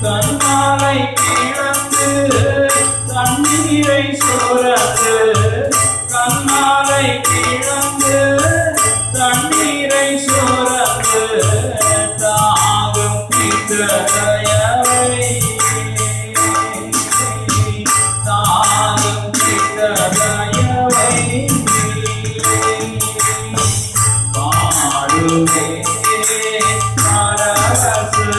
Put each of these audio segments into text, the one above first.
கண்ணாலை கிழந்து தண்ணீரை சுரந்து கண்ணாலை கிழந்து தண்ணீரை சுரந்து தாகம் தீர்த்ததயவை தாகம் தீர்த்ததயவை பாடுவே பரவசமாகுவே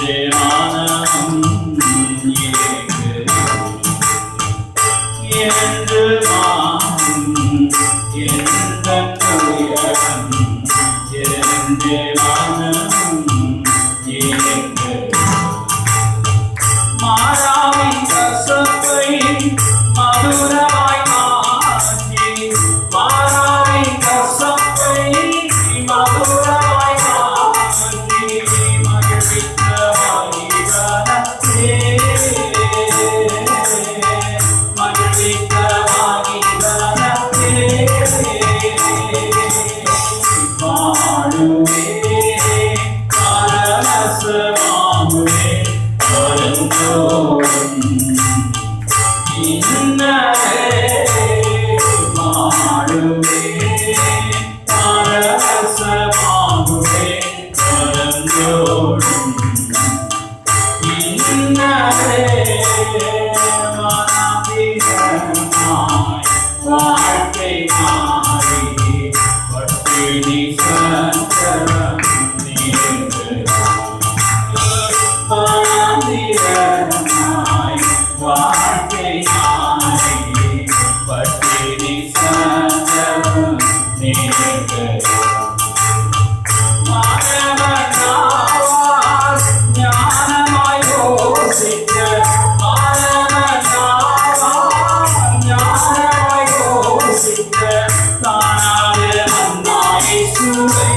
Yeah. வருந்தோறும் இன்னரே மாடுவே பரவசமாகுவே வருந்தோறும் இன்னரே மனதிரமாய் வாழ்க்கை மாறி பட்டினி சஞ்சலம் மனதிரமாய் வாழ்க்கை மாறி பட்டினி சஞ்சலம் மாணவனாவார் ஞானமாய் யோசிக்க மாணவனாவார் ஞானமாய் யோசிக்க தானாக அன்னாய் சுவை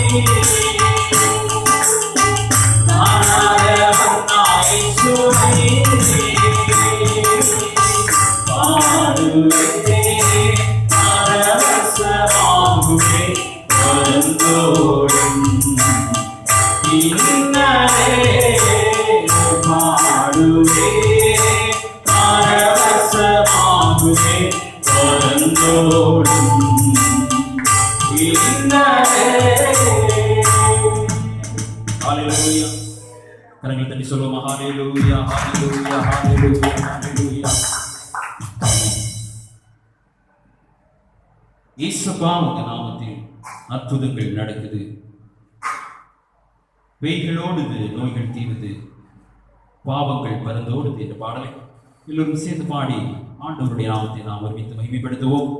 தானாக அன்னாய் சுவை பாடுவே பரவசமாகுவே வருந்தோறும் இன்னரே பாடுவே பரவசமாகுவே வருந்தோறும் இன்னரே. ஹல்லேலூயா. கரங்களை தட்டி சொல்லுவோமா? ஹல்லேலூயா ஹல்லேலூயா ஹல்லேலூயா ஹல்லேலூயா. இயேசுப்பா உங்க நாமத்தில் அற்புதங்கள் நடக்குது. வெய்களோடு நோய்கள் தீருது, பாவங்கள் பறந்தோடுது என்ற பாடலை எல்லோரும் சேர்ந்து பாடி ஆண்டவருடைய நாமத்தை நாம் ஒருமித்து மகிமைப்படுத்துவோம்.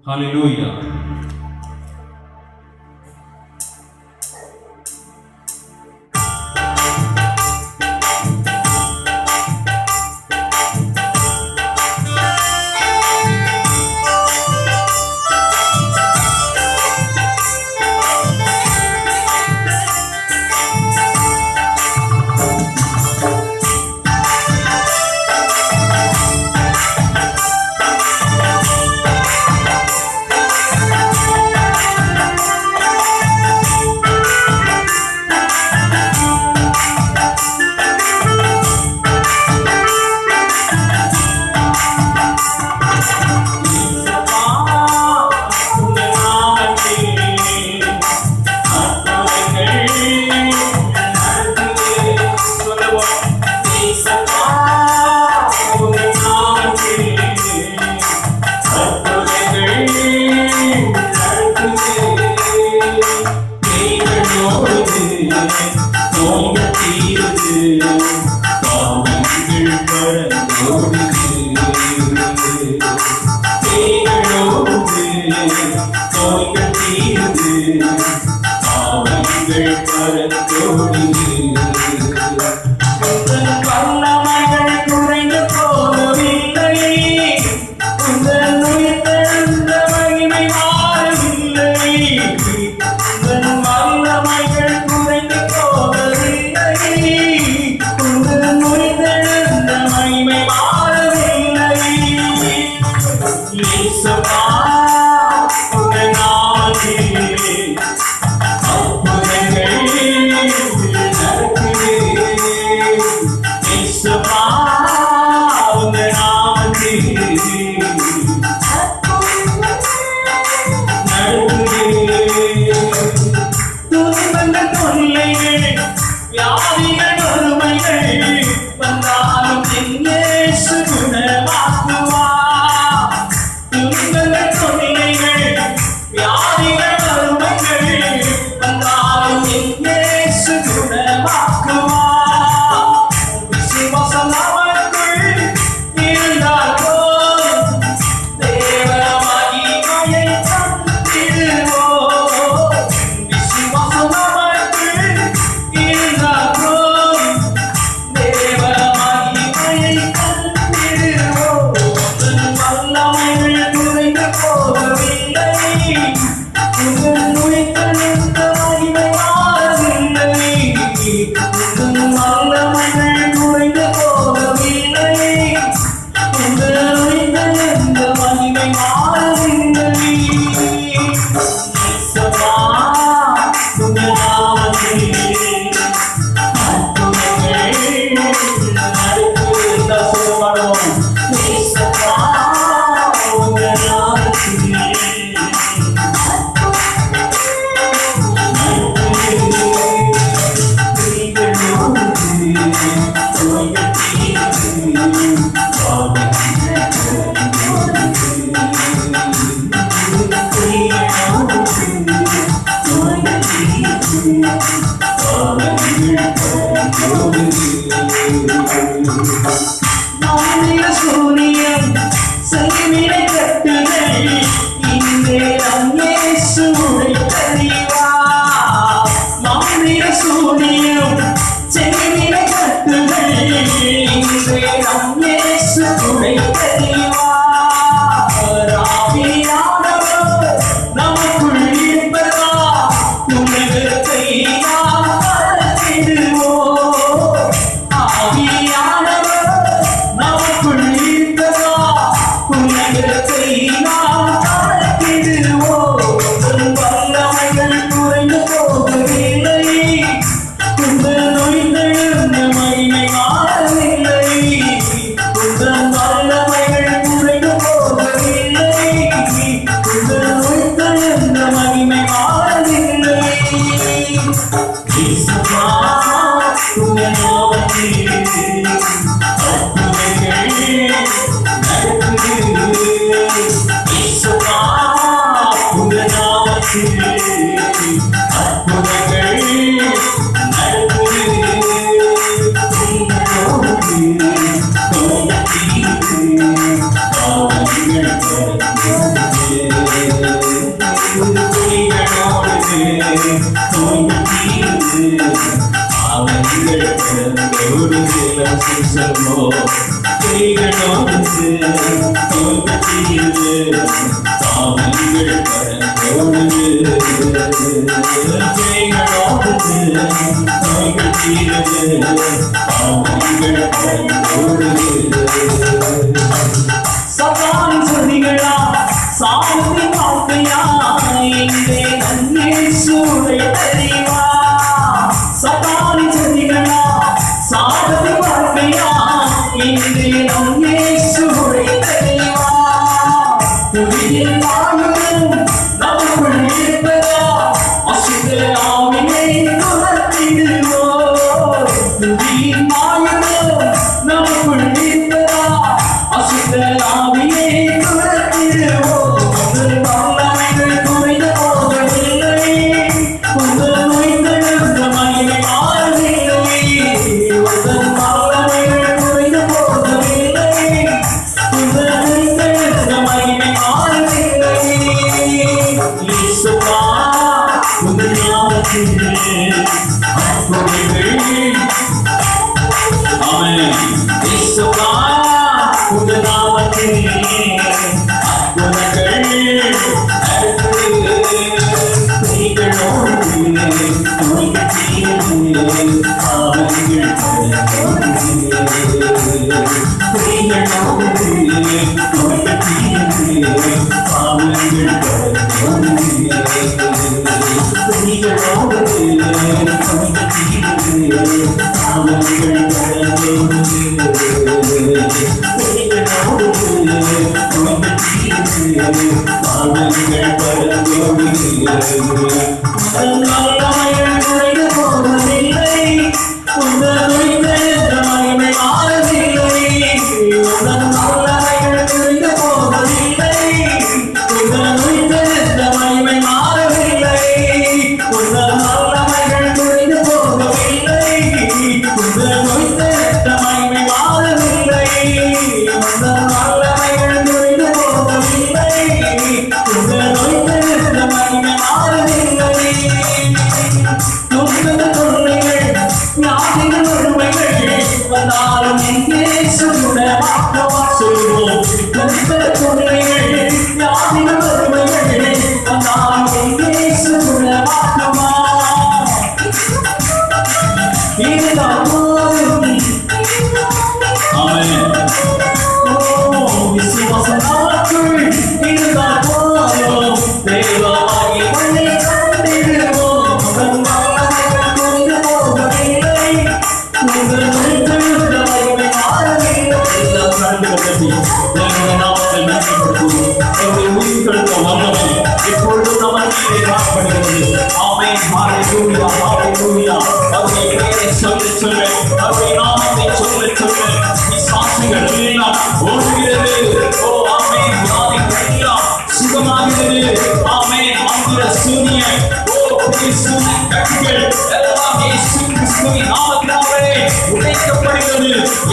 ஹல்லேலூயா. Survive. Hallelujah, hallelujah.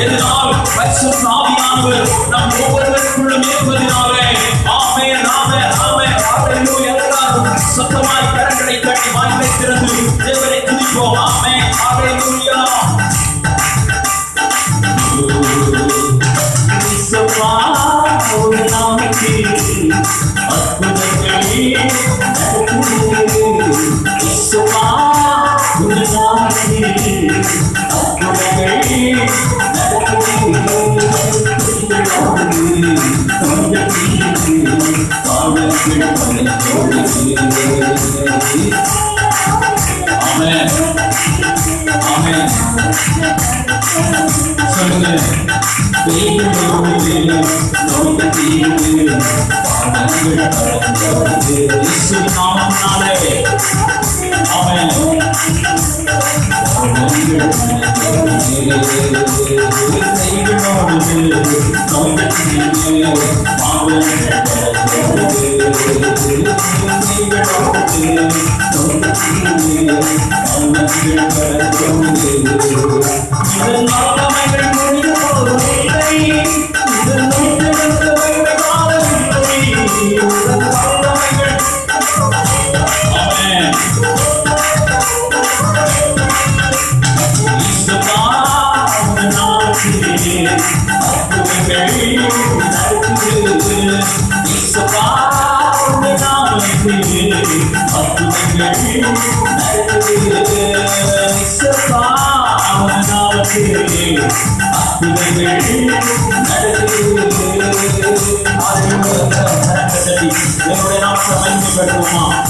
எதனால்? பரிசுத்த ஆவியானவர் நம் ஒவ்வொருவருக்குள்ளும் இருப்பதினாலே. ஆமென், ஆமென், ஆமென். ஹல்லேலூயா. எல்லாரும் சத்தமாய் கரங்களை தட்டி வாய்களை திறந்து தேவனை துதிப்போம். ஆமென், ஹல்லேலூயா. ஆமென், ஆமென். சொல்லுங்க.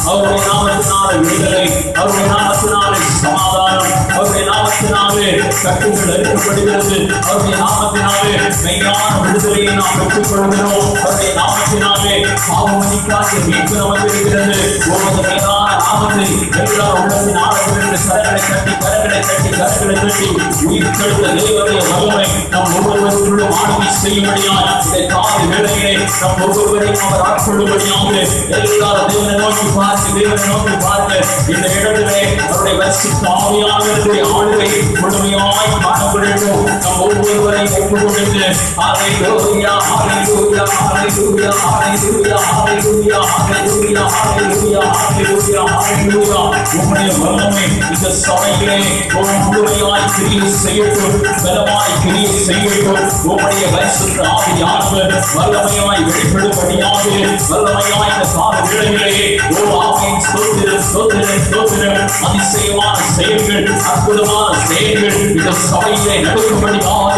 அவருடைய நாமத்தினாலே விடுதலை, அவருடைய நாமத்தினாலே சமாதானம், அவருடைய நாமத்தினாலே கட்டுகள் அறுக்கப்படுகிறது, அவருடைய நாமத்தினாலே மெய்யான விடுதலையை நாம் பெற்றுக் கொள்கிறோம். அவருடைய நாமத்தினாலே பாவமன்னிக்காக மீட்பு நமக்கு இருக்கிறது. ஒவ்வொரு மெய்யான நாமத்தை எல்லாரும் உள்ளத்தின் ஆழத்திலிருந்து கரங்களை தட்டி உயிர் தெழுந்த தேவனுடைய வல்லமை நம் ஒவ்வொருவருக்குள்ளும் ஆளுமை செய்யும்படியாய் இதை காலை வேளையிலே நம் ஒவ்வொருவரையும் அவர் ஆட்கொள்ளும்படியாக எல்லாரும் தேவனை நோக்கி பார்க்க இந்த இடத்திலே அவருடைய பரிசுத்த ஆவியானவருடைய ஆளுகை முழுமையாய் காணப்படட்டும். நம் ஒவ்வொருவரையும் ஒப்புக்கொண்டு ஹல்லேலூயா, ஹல்லேலூயா, ஹல்லேலூயா, ஹல்லேலூயா, ஹல்லேலூயா, ஹல்லேலூயா, ஹல்லேலூயா, ஹல்லேலூயா, ஹல்லேலூயா. உம்முடைய வல்லமை இந்த சபையிலே முழுமையாய் கிரியை செய்யட்டும், பலமாய் கிரியை செய்யட்டும். உம்முடைய பரிசுத்த ஆவியானவர் வல்லமையாய் வெளிப்படும்படியாக வல்லமையாய் இந்த கால வேளையிலே ஆவியின் ஸ்தோத்திரம் அதிசயமான செயல்கள், அற்புதமான செயல்கள் இந்த சபையிலே நடக்கும்படியாக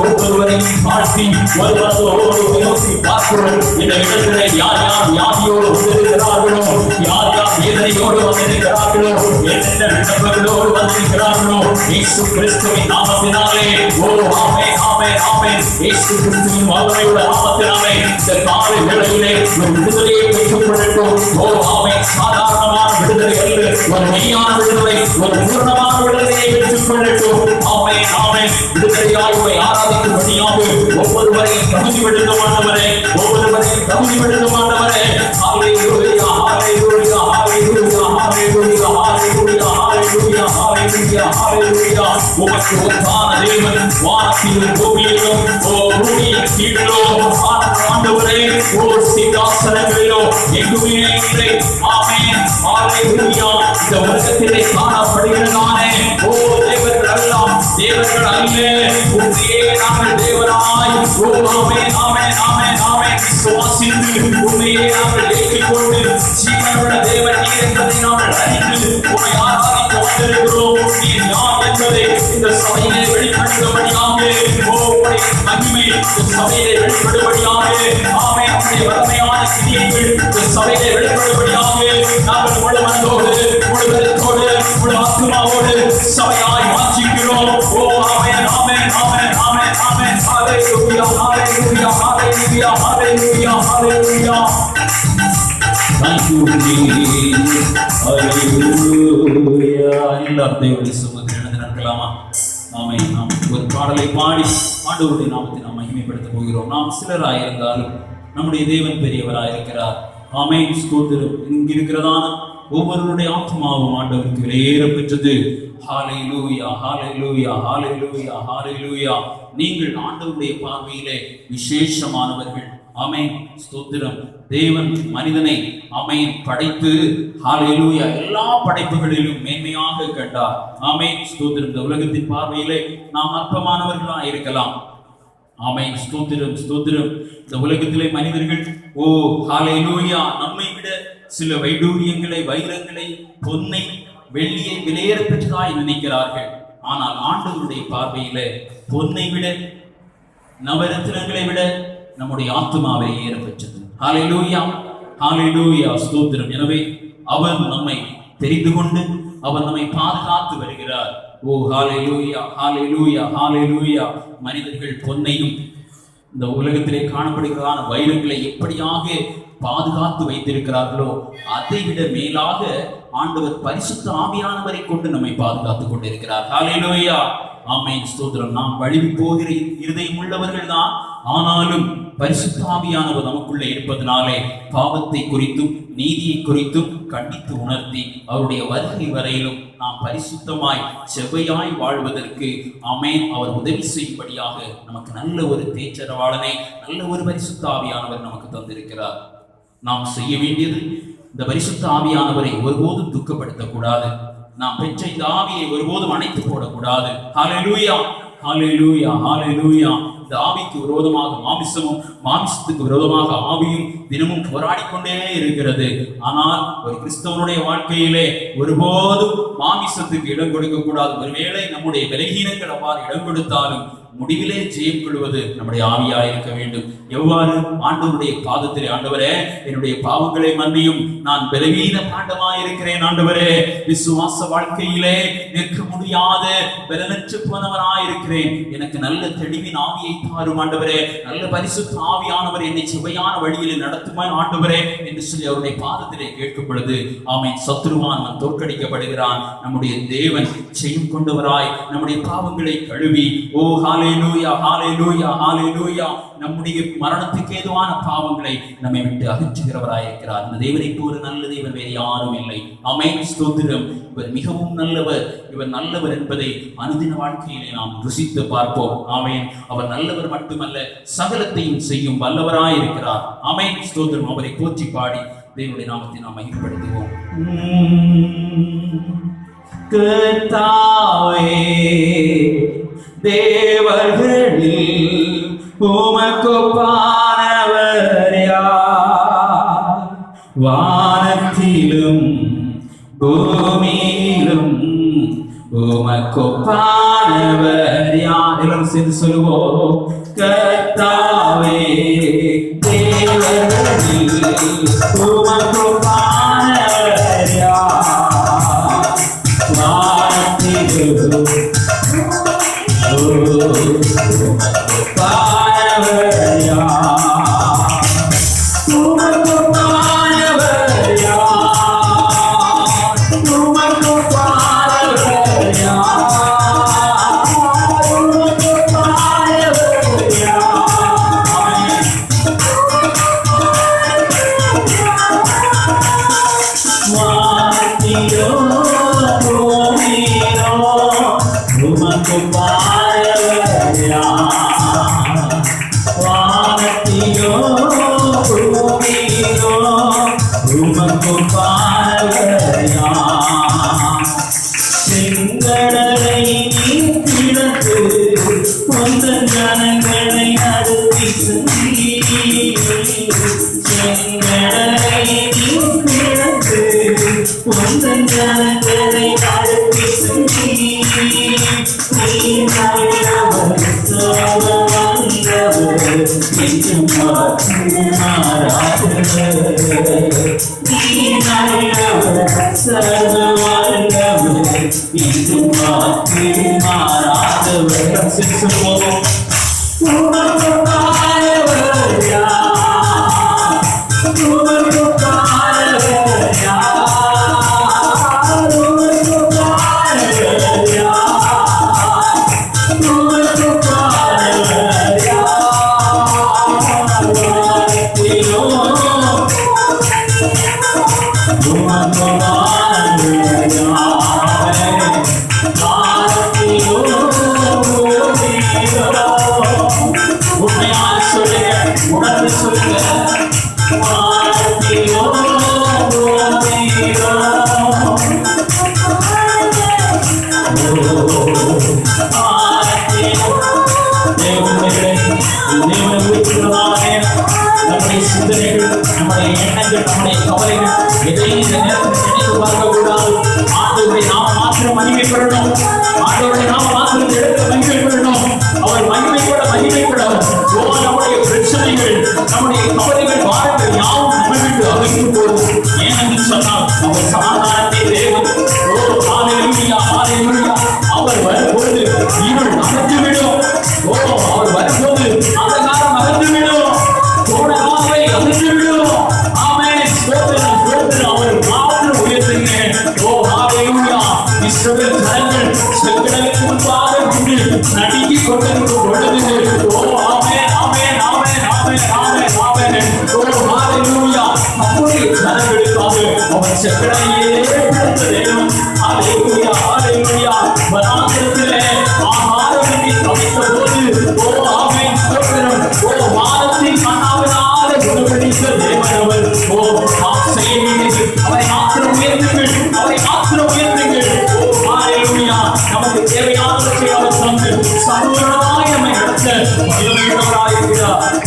ஒவ்வொருவரையும் தாழ்த்தி ஒருவரோடு நோக்கி பார்க்கிறோம். இந்த இடத்திலே யார் யார் வியாதியோடு வந்திருக்கிறார்களோ, யார் யார் வேதனையோடு வந்திருக்கிறார்களோ, என்னென்ன விண்ணப்பங்களோடு வந்திருக்கிறார்களோ, இயேசு கிறிஸ்துவின் நாமத்தினாலே ஆமென், ஆமென், ஆமென். இயேசு கிறிஸ்துவின் வல்லமையுள்ள நாமத்தினாலே இந்த காலை வேளையிலே ஒரு விடுதலையை பெற்றுக் கொள்ளட்டும். ஆமென். சாதாரணமான விடுதலை அல்ல, ஒரு மெய்யான விடுதலை, ஒரு பூரணமான விடுதலையை பெற்றுக் கொள்ளட்டும். ஆமென், ஆமென். விடுதலையாய் உம்மை ஆராதிக்கும்படியாக ஒவ்வொருவரையும் தகுதிப்படுத்த மாட்டவரே, ஒவ்வொருவரையும் தகுதிப்படுத்த மாட்டவரே. ஹல்லேலூயா, ஹல்லேலூயா, ஹல்லேலூயா, ஹல்லேலூயா, ஹல்லேலூயா, ஹல்லேலூயா, ஹல்லேலூயா, ஹல்லேலூயா. உமக்கு ஒப்பான தேவன் வானத்திலும் பூமியிலும் பூமியின் கீழிலோ ஆண்டவரே சிங்காசனங்களிலோ எங்குமே இல்லை. ஆமென், ஹல்லேலூயா. இந்த உலகத்திலே காணப்படுகிறதானே தேவர்கள் எல்லாம் தேவர்கள் அல்ல, உண்மையே நாங்கள் தேவனாய் ஆமென், ஆமென், ஆமென், ஆமென் விசுவாசித்து உண்மையே நாங்கள் ஏற்றுக்கொண்டு ஜீவனுள்ள தேவன் நீர் என்பதை நாங்கள் அறிந்து உம்மை ஆராதிக்க வந்திருக்கிறோம். நீர் யார் என்பதை இந்த சபையிலே வெளிப்படுத்தும்படியாக மகிமை இந்த சபையிலே வெளிப்படும்படியாக ஆமென், உம்முடைய வல்லமையான கிரியைகள் இந்த சபையிலே வெளிப்படும்படியாக நாங்கள் முழு மனதோடு முழு பலத்தோடு முழு ஆத்துமாவோடு சபையாய் வாஞ்சிக்கிறோம். ஆமென், ஆமென், ஆமென், ஆமென், ஆமென். ஹல்லேலூயா, ஹல்லேலூயா, ஹல்லேலூயா, ஹல்லேலூயா, ஹல்லேலூயா. Thank you, Jesus. Hallelujah. எல்லாரும் தேவனுடைய சமூகத்தில் எழுந்து நிற்கலாமா? ஆமென். நாம் ஒரு பாடலை பாடி ஆண்டவருடைய நாமத்தை நாம் மகிமைப்படுத்த போகிறோம். நாம் சிலராயிருந்தாலும் நம்முடைய தேவன் பெரியவராயிருக்கிறார். ஆமென், ஸ்தோத்திரம். இங்கு இருக்கிறதான ஒவ்வொருவருடைய ஆத்மாவும் ஆண்டவருக்கு விலையேற பெற்றது. ஹalleluya ஹalleluya ஹalleluya ஹalleluya. நீங்கள் ஆண்டவருடைய பார்வையிலே விசேஷமானவர்கள். ஆமென். ஸ்தோத்திரம். தேவன் மனிதனை ஆமென் படைத்து ஹalleluya எல்லா படைப்புகளிலும் மேன்மையாக கண்டார். ஆமென். ஸ்தோத்திரம். இந்த உலகத்தின் பார்வையிலே நாம் அற்பமானவர்களாக இருக்கலாம். ஆமென். ஸ்தோத்திரம் ஸ்தோத்திரம். இந்த உலகத்திலே மனிதர்கள் ஹalleluya நம்மை விட சில வைடூரியங்களை, வைரங்களை, பொன்னை, வெள்ளியை விலையேற பெற்றதாய் நினைக்கிறார்கள். ஆனால் ஆண்டவருடைய பார்வையிலே பொன்னை விட, நவரத்தினங்களை விட நம்முடைய ஆத்துமாவை ஏற பெற்றது. ஹalleluya ஹalleluya. ஸ்தோத்திரம். எனவே அவர் நம்மை தெரிந்து கொண்டு அவர் நம்மை பாதுகாத்து வருகிறார். ஹalleluya ஹalleluya ஹalleluya. மனிதர்கள் பொன்னையும் இந்த உலகத்திலே காணப்படுகிறதான வைரங்களை எப்படியாக பாதுகாத்து வைத்திருக்கிறார்களோ அதை விட மேலாக ஆண்டவர் பரிசுத்த ஆவியானவரை கொண்டு நம்மை பாதுகாத்துக் கொண்டிருக்கிறார். ஹalleluya ஆமென். ஸ்தோத்திரம். நாம் வழுவி போகிற இருதயம் உள்ளவர்கள் தான், ஆனாலும் பரிசுத்த ஆவியானவர் நமக்குள்ளே இருப்பதனாலே பாவத்தை குறித்தும் நீதியை குறித்தும் கண்டித்து உணர்த்தி அவருடைய வருகை வரையிலும் நாம் பரிசுத்தமாய் செவ்வையாய் வாழ்வதற்கு ஆமென் அவர் உதவி செய்யும்படியாக நமக்கு நல்ல ஒரு தேற்றரவாளனை, நல்ல ஒரு பரிசுத்த ஆவியானவர் நமக்கு தந்திருக்கிறார். நாம் செய்ய வேண்டியது இந்த பரிசுத்த ஆவியானவரை ஒருபோதும் துக்கப்படுத்தக்கூடாது. நாம் பெற்ற இந்த ஆவியை ஒருபோதும் அணைத்து போடக்கூடாது. ஹalleluya ஹalleluya ஹalleluya. இந்த ஆவிக்கு விரோதமாக மாமிசமும், மாமிசத்துக்கு விரோதமாக ஆவியும் தினமும் போராடிக்கொண்டே இருக்கிறது. ஆனால் ஒரு கிறிஸ்தவனுடைய வாழ்க்கையிலே ஒருபோதும் மாமிசத்துக்கு இடம் கொடுக்க கூடாது. ஒருவேளை நம்முடைய பலகீனங்கள் அவ்வாறு இடம் கொடுத்தாலும் முடிவிலே ஜெயம் கொள்வது நம்முடைய ஆவியா இருக்க வேண்டும். எவ்வாறு? ஆண்டவருடைய பாதத்திலே, ஆண்டவரே என்னுடைய பாவங்களை மன்னியும், நான் பலவீன பாண்டமாய் இருக்கிறேன் ஆண்டவரே, விசுவாச வாழ்க்கையிலே நிற்க முடியாத பலனற்று போனவனாய் இருக்கிறேன், எனக்கு நல்ல தெளிவின் ஆவியை தாரும் ஆண்டவரே, நல்ல பரிசுத்த ஆவியானவர் என்னை செவ்வையான வழியில் நடத்துமா ஆண்டவரே என்று சொல்லி அவருடைய பாதத்திலே கேட்கும் பொழுது ஆமென் சத்துருவான் தோற்கடிக்கப்படுகிறான். நம்முடைய தேவன் செய்யும் கொண்டவராய் நம்முடைய பாவங்களை கழுவி ஹalleluya ஹalleluya ஹalleluya நம்முடைய மரணத்துக்கு ஏதுவான பாவங்களை நம்மை விட்டு அகற்றுகிறவராய் இருக்கிறார். இந்த தேவனை போல நல்ல தேவன் வேறு யாரும் இல்லை. ஆமென் ஸ்தோத்திரம். இவர் மிகவும் நல்லவர், இவர் நல்லவர் என்பதை அனுதின வாழ்க்கையிலே நாம் ருசித்து பார்ப்போம். ஆமென். அவர் நல்லவர் மட்டுமல்ல, சகலத்தையும் செய்யும் வல்லவராய் இருக்கிறார். ஆமென் ஸ்தோத்திரம். அவரை போற்றி பாடி தேவனுடைய நாமத்தை நாம் மகிமைப்படுத்துவோம். கர்த்தாவே தேவர்களில் உமக்கொப்பானவர் யார்? வானத்திலும் பூமியிலும் உமக்கொப்பானவர் யார்? எல்லாரும் சேர்ந்து சொல்லுவோம். கர்த்தாவே தேவர்களில் உமக்கொப்பானவர் யார்? வானத்திலும் செங்கடலை நீக்கிடத்து உந்தன் ஜனங்களை நடத்தி செங்கடலை நீக்கிடத்து உந்தன் ஜனங்களை நடத்தி நீ நல்லவர் வந்தவர் என்றும் மாறாதவர் நீ நல்லவர் சர்வவல்லவர் என்றும் மாறாதவர் சொல்லுவோம். உமக்கொப்பானவர் யார்? உமக்கொப்பானவர் யார்? உமக்கொப்பானவர் யார்? உமக்கொப்பானவர் யார்? வானத்திலோ உமக்கொப்பானவர் யார்? உண்மையாக சொல்லுங்க, உணர்ந்து சொல்லுங்க. நம்முடைய சிந்தனைகள், நம்முடைய எண்ணங்கள், நம்முடைய கவலைகள் எதையும் இந்த நேரத்தில் நினைத்து பார்க்க கூடாது. ஆண்டவரை நாம மாத்திரம் மகிமைப்படணும். ஆண்டவரை நாம மாத்திரம் எடுத்து மகிமைப்படணும். அவர் மகிமைப்பட மகிமைப்படணும். நம்முடைய பிரச்சனைகள், நம்முடைய கவலைகள், பாரங்கள் யாவும் நம்ம விட்டு அகற்றும் போது ஏனென்று சொன்னால் அவர் சமாதானத்தை தேவன். அவர் வரும்போது இருள் அகற்றுவிடும். அவர் வரும்போது அந்த காலம் அகற்றுவிடும். போன காலை அகற்றுவிடும். ஆமென். ஸ்தோத்திரம், ஸ்தோத்திரம். அவர் மாத்திரம் உயர்த்துங்க. ஹalleluya. இஸ்ரவேல் ஜனங்கள் செங்கடலுக்கு முன்பாக நின்று நடுங்கிக் கொண்டிருக்கும் பொழுது ஆமென், ஆமென், ஆமென், ஆமென், ஆமென், ஆமென். ஹalleluya. நம்முடைய ஜனங்களுக்காக அவர் செங்கடலையே பிளந்த தேவன். ஹalleluya, ஹalleluya. வனாந்திரத்திலே ஆகாரத்தை தவித்த போது ஆமென், ஸ்தோத்திரம். வானத்தின் மன்னாவினாலே குணப்படுத்த தேவன் அவர். செய்யுங்கள், அவரை மாத்திரம் உயர்த்துங்கள், அவரை மாத்திரம் உயர்த்துங்கள். ஹalleluya. நமக்கு தேவையானவற்றை அவர் தந்து சமூகமாய் நம்மை நடத்த வல்லமையுள்ளவராயிருக்கிறார்.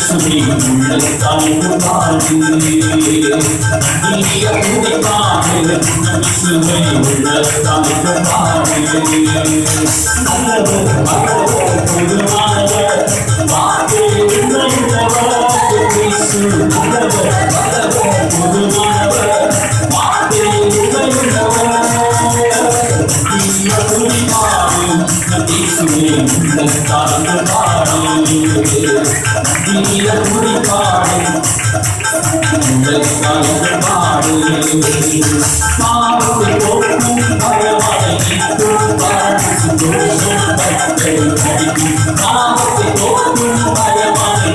இயேசுவை உள்ளத்தால் பாடு இனிய புதிப்பாடு இயேசுவை உள்ளத்தால் பாடு நல்லவர் நல்லவர் புதுமானவர் வாக்கு உள்ளவர் இயேசு நல்லவர் நல்லவர் புதுமானவர் வாக்கு உள்ளவர் இனிய புதிப்பாடு இயேசுவை உள்ளத்தால் பாடு இனிய புதிப்பாடு பாவத்தை போக்கும் பரவானை பாவத்தை போக்கும் பரவானை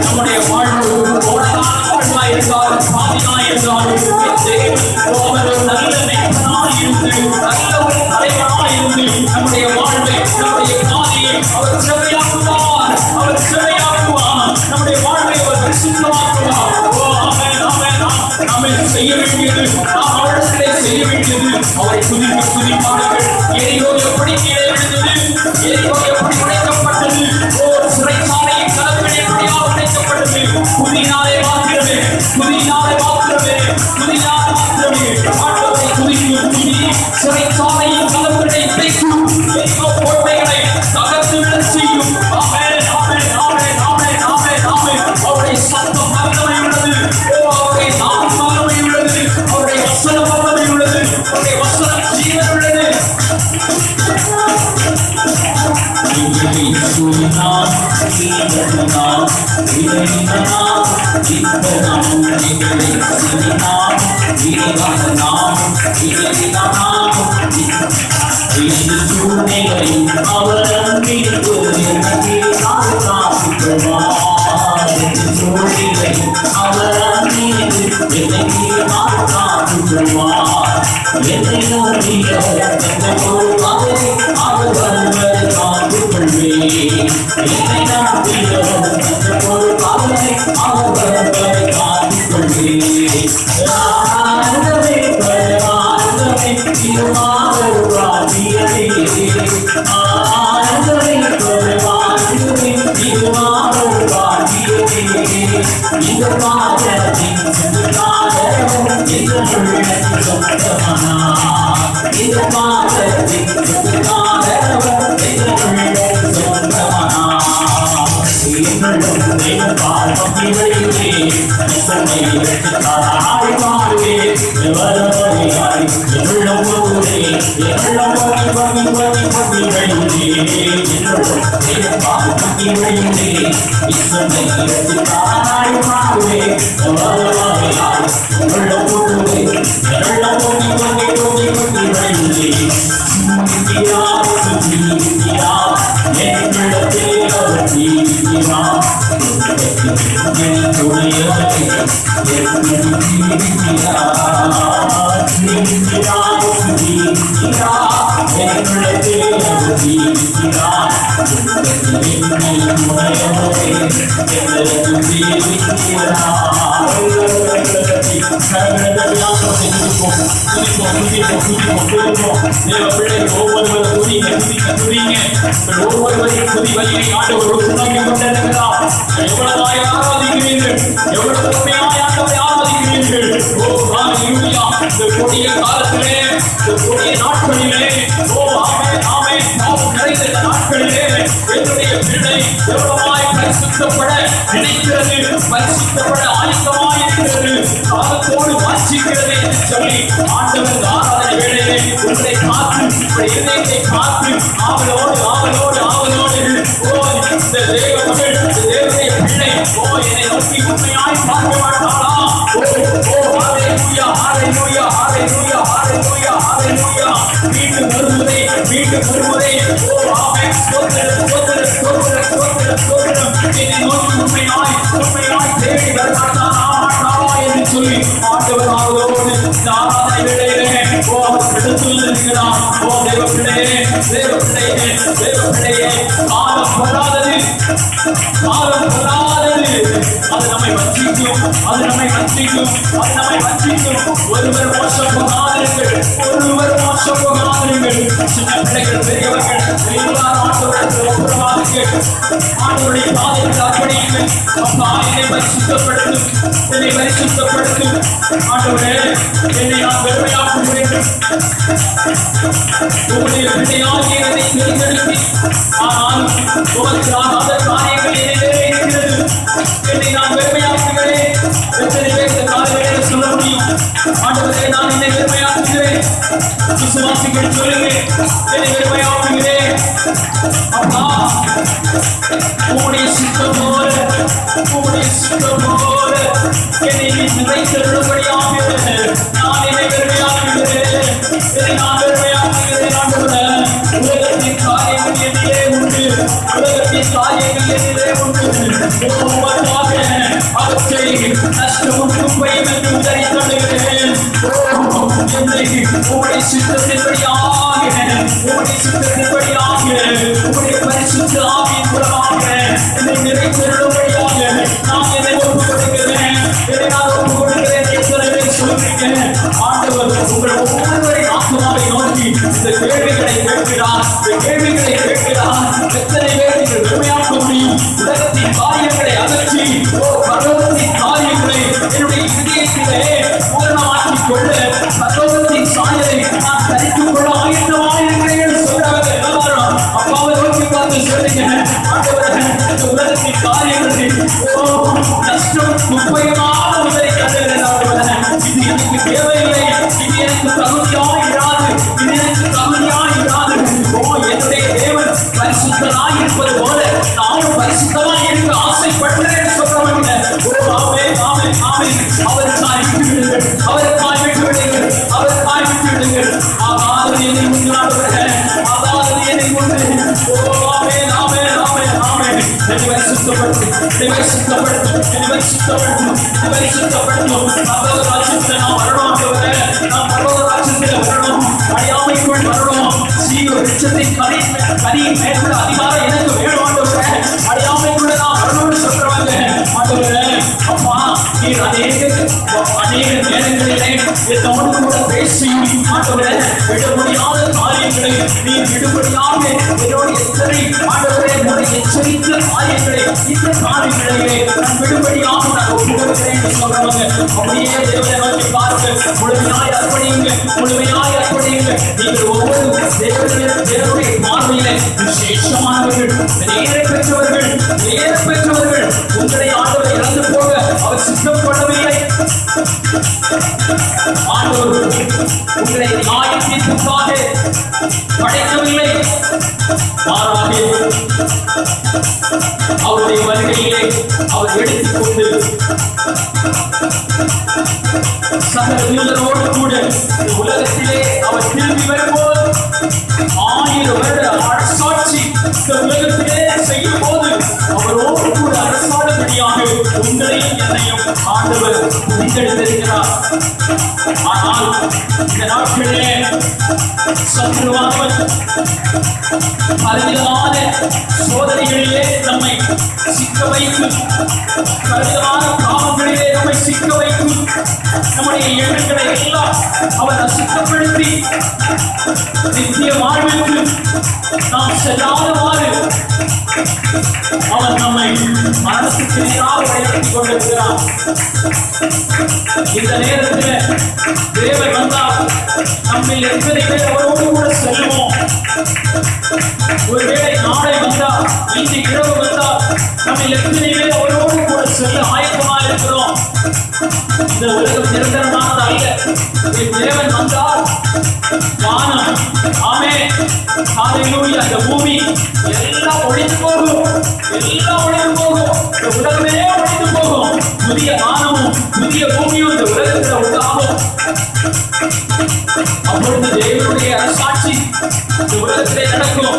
நம்முடைய வாழ்வு வாழ்வாய் இருந்தாலும் பாதியாய் இருந்தாலும் நல்ல நெய்வனாய் இருந்து நல்ல ஒரு தலைவனாய் இருந்து நம்முடைய வாழ்வை நம்முடைய பாதையை அவர் செவையாக்குவார் நம்முடைய வாழ்வை அவர் பரிசுத்தமாக்குவார். நாம் செய்ய வேண்டியது நாம் அவரிடத்திலே செய்ய வேண்டியது அவரை துதிப்பாடுகள். எரிகோ எப்படி கீழே விழுந்தது, எரிகோ எப்படி உடைக்கப்பட்டது, சிறைச்சாலையின் கதவுகள் எப்படியாக உடைக்கப்பட்டது, புதினாலே மாத்திரமே ஆண்டவரை துதிக்கும் துதி சிறைச்சாலையின் கதவுகளை உடைக்கும், எரிகோ கோட்டைகளை தகர்த்து விழச் செய்யும். அவருடைய சத்தம் வல்லமை உள்ளது, அவருடைய நாமம் வல்லமை உள்ளது, அவருடைய வசனம் வல்லமை உள்ளது, அவருடைய வசனம் ஜீவன் உள்ளது. என்னை நோக்கி உண்மையாய் பார்க்க மாட்டாளா? மீண்டும் ஒருமுறை ஆமென் ஸ்தோத்திரம் ஸ்தோத்திரம் ஸ்தோத்திரம் ஸ்தோத்திரம் ஸ்தோத்திரம் என்னை நோக்கி உண்மையாய் தேடி வரமாட்டானா என்று சொல்லி ஆண்டவர் அவரோடு ஆராதனை வேளையிலே அவர் எடுத்து இருக்கிறார். தேவ பிள்ளையே தேவ பிள்ளையே தேவ பிள்ளையே காலம் பொல்லாதது அது நம்மை வஞ்சிக்கும் அது நம்மை வஞ்சிக்கும் அது நம்மை வஞ்சிக்கும். ஒருவர் மோசம் போகாதிருங்கள் சின்ன பிள்ளைகள் பெரியவர்கள் எல்லாரும் ஆண்டவர்கள் ஒப்புரவாகுங்கள். ஆண்டவருடைய பாதையில் அர்ப்பணியுங்கள். அப்பா என்னை பரிசுத்தப்படுத்தும் என்னை பரிசுத்தப்படுத்தும் ஆண்டவரே என்னை நான் பெருமையாக்குகிறேன். உங்களுடைய பிள்ளையாகிய என்னை தேர்ந்தெடுத்து ஆனால் உமக்கு ஆகாத காரியங்கள் என்னிலே இருக்கிறது. என்னை நான் பெருமையாக்குகிறேன். எத்தனை பேர் இந்த காலையிலே சொல்ல முடியும்? ஆண்டவரே நான் என்னை பெருமையாக்குகிறேன். விசுவாசிகள் சொல்லுங்க என்னை பெருமையாக்குகிறேன். அப்பா உம்முடைய சித்தம் போல என்னை நிறைத்திரும்படியாக நான் என்னை பெருமையாக்குகிறேன். என்னை நான் பெருமையாக்குகிறேன். ஆண்டவரே உலகத்தின் காரியங்கள் என்னிலே உண்டு. உமக்காக அவற்றை நஷ்டமும் குப்பையும் என்று உதறி தள்ளுகிறேன். உம்முடைய சித்தத்தின்படியாக உம்முடைய பரிசுத்த ஆவியின் மூலமாக என்னை நிறைத்திரும்படியாக நான் என்னை ஒப்புக் கொடுக்கிறேன். என்னை நான் ஒப்புக் கொடுக்கிறேன். எத்தனை பேர் சொல்றீங்க? ஆண்டவர் உங்கள் ஒவ்வொருவரின் ஆத்மாவை நோக்கி இந்த கேள்விகளை கேட்கிறார். எத்தனை பேர் நீங்கள் பெருமையாக்க முடியும்? உலகத்தின் காரியங்களை அகற்றி பரலோகத்தின் காரியங்களை என்னுடைய இதயத்திலே பூரணமாக்கிக் கொள்ள பரலோகத்தின் சாயலை நான் தரித்துக் கொள்ள ஆயத்தமாயிருக்கிறேன் சொல்றாங்க எல்லாரும். அப்பாவை நோக்கி பார்த்து சொல்லுங்க, ஆண்டவரே இந்த உலகத்தின் காரியங்களை நஷ்டம் குப்பையமாக உதறி தள்ளுகிறேன். இது எனக்கு தேவையில்லை. இது எனக்கு தகுதியாயிராது. என்னுடைய தேவன் பரிசுத்தனாய் இருப்பது போல நானும் பரிசுத்தனாய் இருக்க ஆசைப்படுகிறேன் சொல்றவங்க அவருக்காய் விட்டு விடுங்கள். அதாவது என்னை முன்னாடுகிறேன். என்னை கொண்டு அடியாமைக்குள் வரணும். கனியின் மேற்கொள்ள அதிகாரம் எனக்கு வேணும். அடியாமைக்குள்ள நான் வரணும்னு சொல்றவங்க அப்பா நீர் அநேக நேரங்களிலே என்னோடு கூட பேசி ஆண்டவரே விட முடியாத காரியங்களை நீர் விடுபடியாக என்னோட எத்தனை ஆண்டவரே எச்சரித்த காரியங்களை இந்த காரியங்களிலே நான் விடுபடியாக நான் ஒப்புக்கொள்கிறேன் சொல்றவங்க அப்படியே தேவனை நோக்கி பார்க்க முழுமையாய் அர்ப்பணியுங்க. நீங்கள் ஒவ்வொரு தேவனுடைய பார்வையிலே விசேஷமானவர்கள், நேர பெற்றவர்கள். உங்களை ஆண்டவரை இழந்து போக அவர் சித்தம் கொள்ளவில்லை. ஆண்டவர் உங்களை நியாயத்திற்காக படைக்கவில்லை. மாறாக அவருடைய வருகையிலே அவர் எடுத்துக்கொண்டு சகல தூதரோடு கூட உலகத்திலே அவர் திரும்பி வரும்போது 1000 வருட அரசாட்சி இந்த உலகத்திலே செய்யும் போது அவரோடு கூட அரசாடும்படியாக உங்களையும் என்னையும் ஆண்டவர் புரிந்தெடுத்திருக்கிறார். ஆனால் இந்த நாட்களிலே சத்ருவானவன் பலவிதமான சோதனைகளிலே நம்மை சிக்க வைக்கும். பலவிதமான பாவங்களிலே நம்மை சிக்க வைக்கும். நம்முடைய எண்ணங்களை எல்லாம் அவர் அசுத்தப்படுத்தி நித்திய வாழ்விற்கு நாம் செல்லாதவாறு அவர் நம்மை மனசுக்கு நேராக வழிநடத்திக் கொண்டிருக்கிறார். இந்த நேரத்தில் தேவன் வந்தால் நம்மில் எத்தனை பேர் அவரோடு கூட செல்வோம்? ஒருவேளை நாளை வந்தால், இன்று இரவு வந்தால் நம்மில் எத்தனை பேர் அவரோடு கூட செல்ல ஆயத்தமாக இருக்கிறோம்? இந்த உலகம் நிரந்தரமானது அல்ல. தேவன் வந்தால் வானம், ஆமென், ஹல்லேலூயா, இந்த பூமி எல்லாம் ஒழிந்து போகும். இந்த உலகமே ஒழிந்து போகும். புதிய வானமும் புதிய பூமியும் இந்த உலகத்தில் உண்டாகும். அப்பொழுது தேவனுடைய அரசாட்சி இந்த உலகத்திலே நடக்கும்.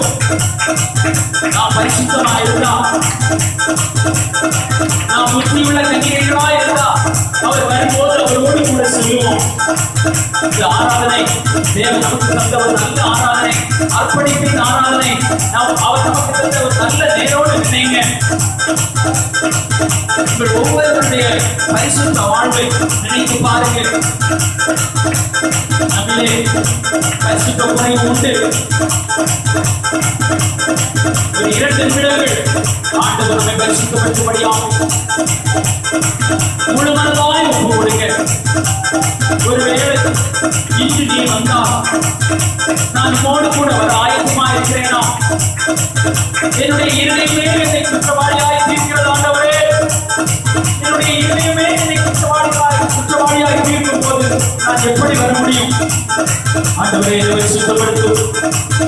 நாம் பரிசுத்தமாக இருந்தா, நாம் புத்தியுள்ள கன்னிகைகளா இருந்தா, அவர் வரும்போது அவரோடு கூட செல்லுவோம். இந்த ஆராதனை தேவன் நமக்கு தந்த ஒரு நல்ல ஆராதனை, அர்ப்பணிப்பின் ஆராதனை. நாம் அவர் நமக்கு தந்த ஒரு நல்ல நேரோடு நினைங்க. உங்கள் ஒவ்வொருவருடைய பரிசுத்த வாழ்வை நினைத்து பாருங்கள். நம்மிலே பரிசுத்த குறைவு உண்டு. ஒரு 2 நிமிடங்கள் ஆண்டவர் நம்மை பரிசுத்தப்படுத்தும்படியாகும் முழு மனதாய் ஒப்பு கொடுங்க. ஒருவேளை இன்று நீ வந்தா, நான் உன்னோடு கூட வர ஆயத்தமா இருக்கிறேனா? என்னுடைய இருதயமே என்னை குற்றவாளியாய் தீர்க்கிறது ஆண்டவரே. என்னுடைய இருதயமே என்னை குற்றவாளியாய் தீர்க்கும் போது நான் எப்படி வர முடியும்? ஆண்டவரே, என்னை பரிசுத்தப்படுத்தும்.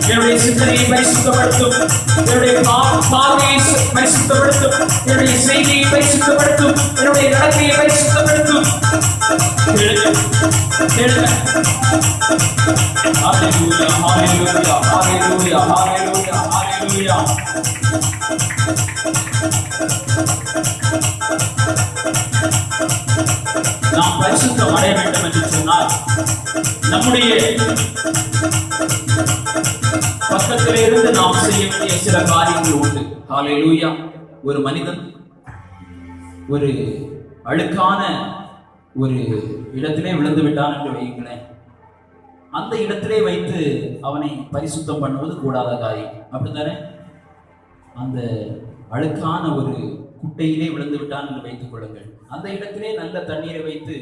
என்னுடைய சிந்தனையை பரிசுத்தப்படுத்தும். என்னுடைய பார்வையை பரிசுத்தப்படுத்தும். என்னுடைய செய்தியை பரிசுத்தப்படுத்தும். என்னுடைய நடத்தையை பரிசுத்தப்படுத்தும். ஹalleluya, hallelujah, hallelujah, hallelujah, hallelujah. நாம் பரிசுத்தம் அடைய வேண்டும் என்று சொன்னால் நம்முடைய பக்கத்திலே இருந்து நாம் செய்ய வேண்டிய சில காரியங்கள் உண்டு. ஹalleluya. ஒரு மனிதன் ஒரு அழுக்கான ஒரு இடத்திலே விழுந்து விட்டான் என்று வையுங்களேன். அந்த இடத்திலே வைத்து அவனை பரிசுத்தம் பண்ணுவது கூடாத காரியம். அப்படித்தானே? அந்த அழுக்கான ஒரு குட்டையிலே விழுந்து விட்டான் என்று வைத்துக் கொள்ளுங்கள். அந்த இடத்திலே நல்ல தண்ணீரை வைத்து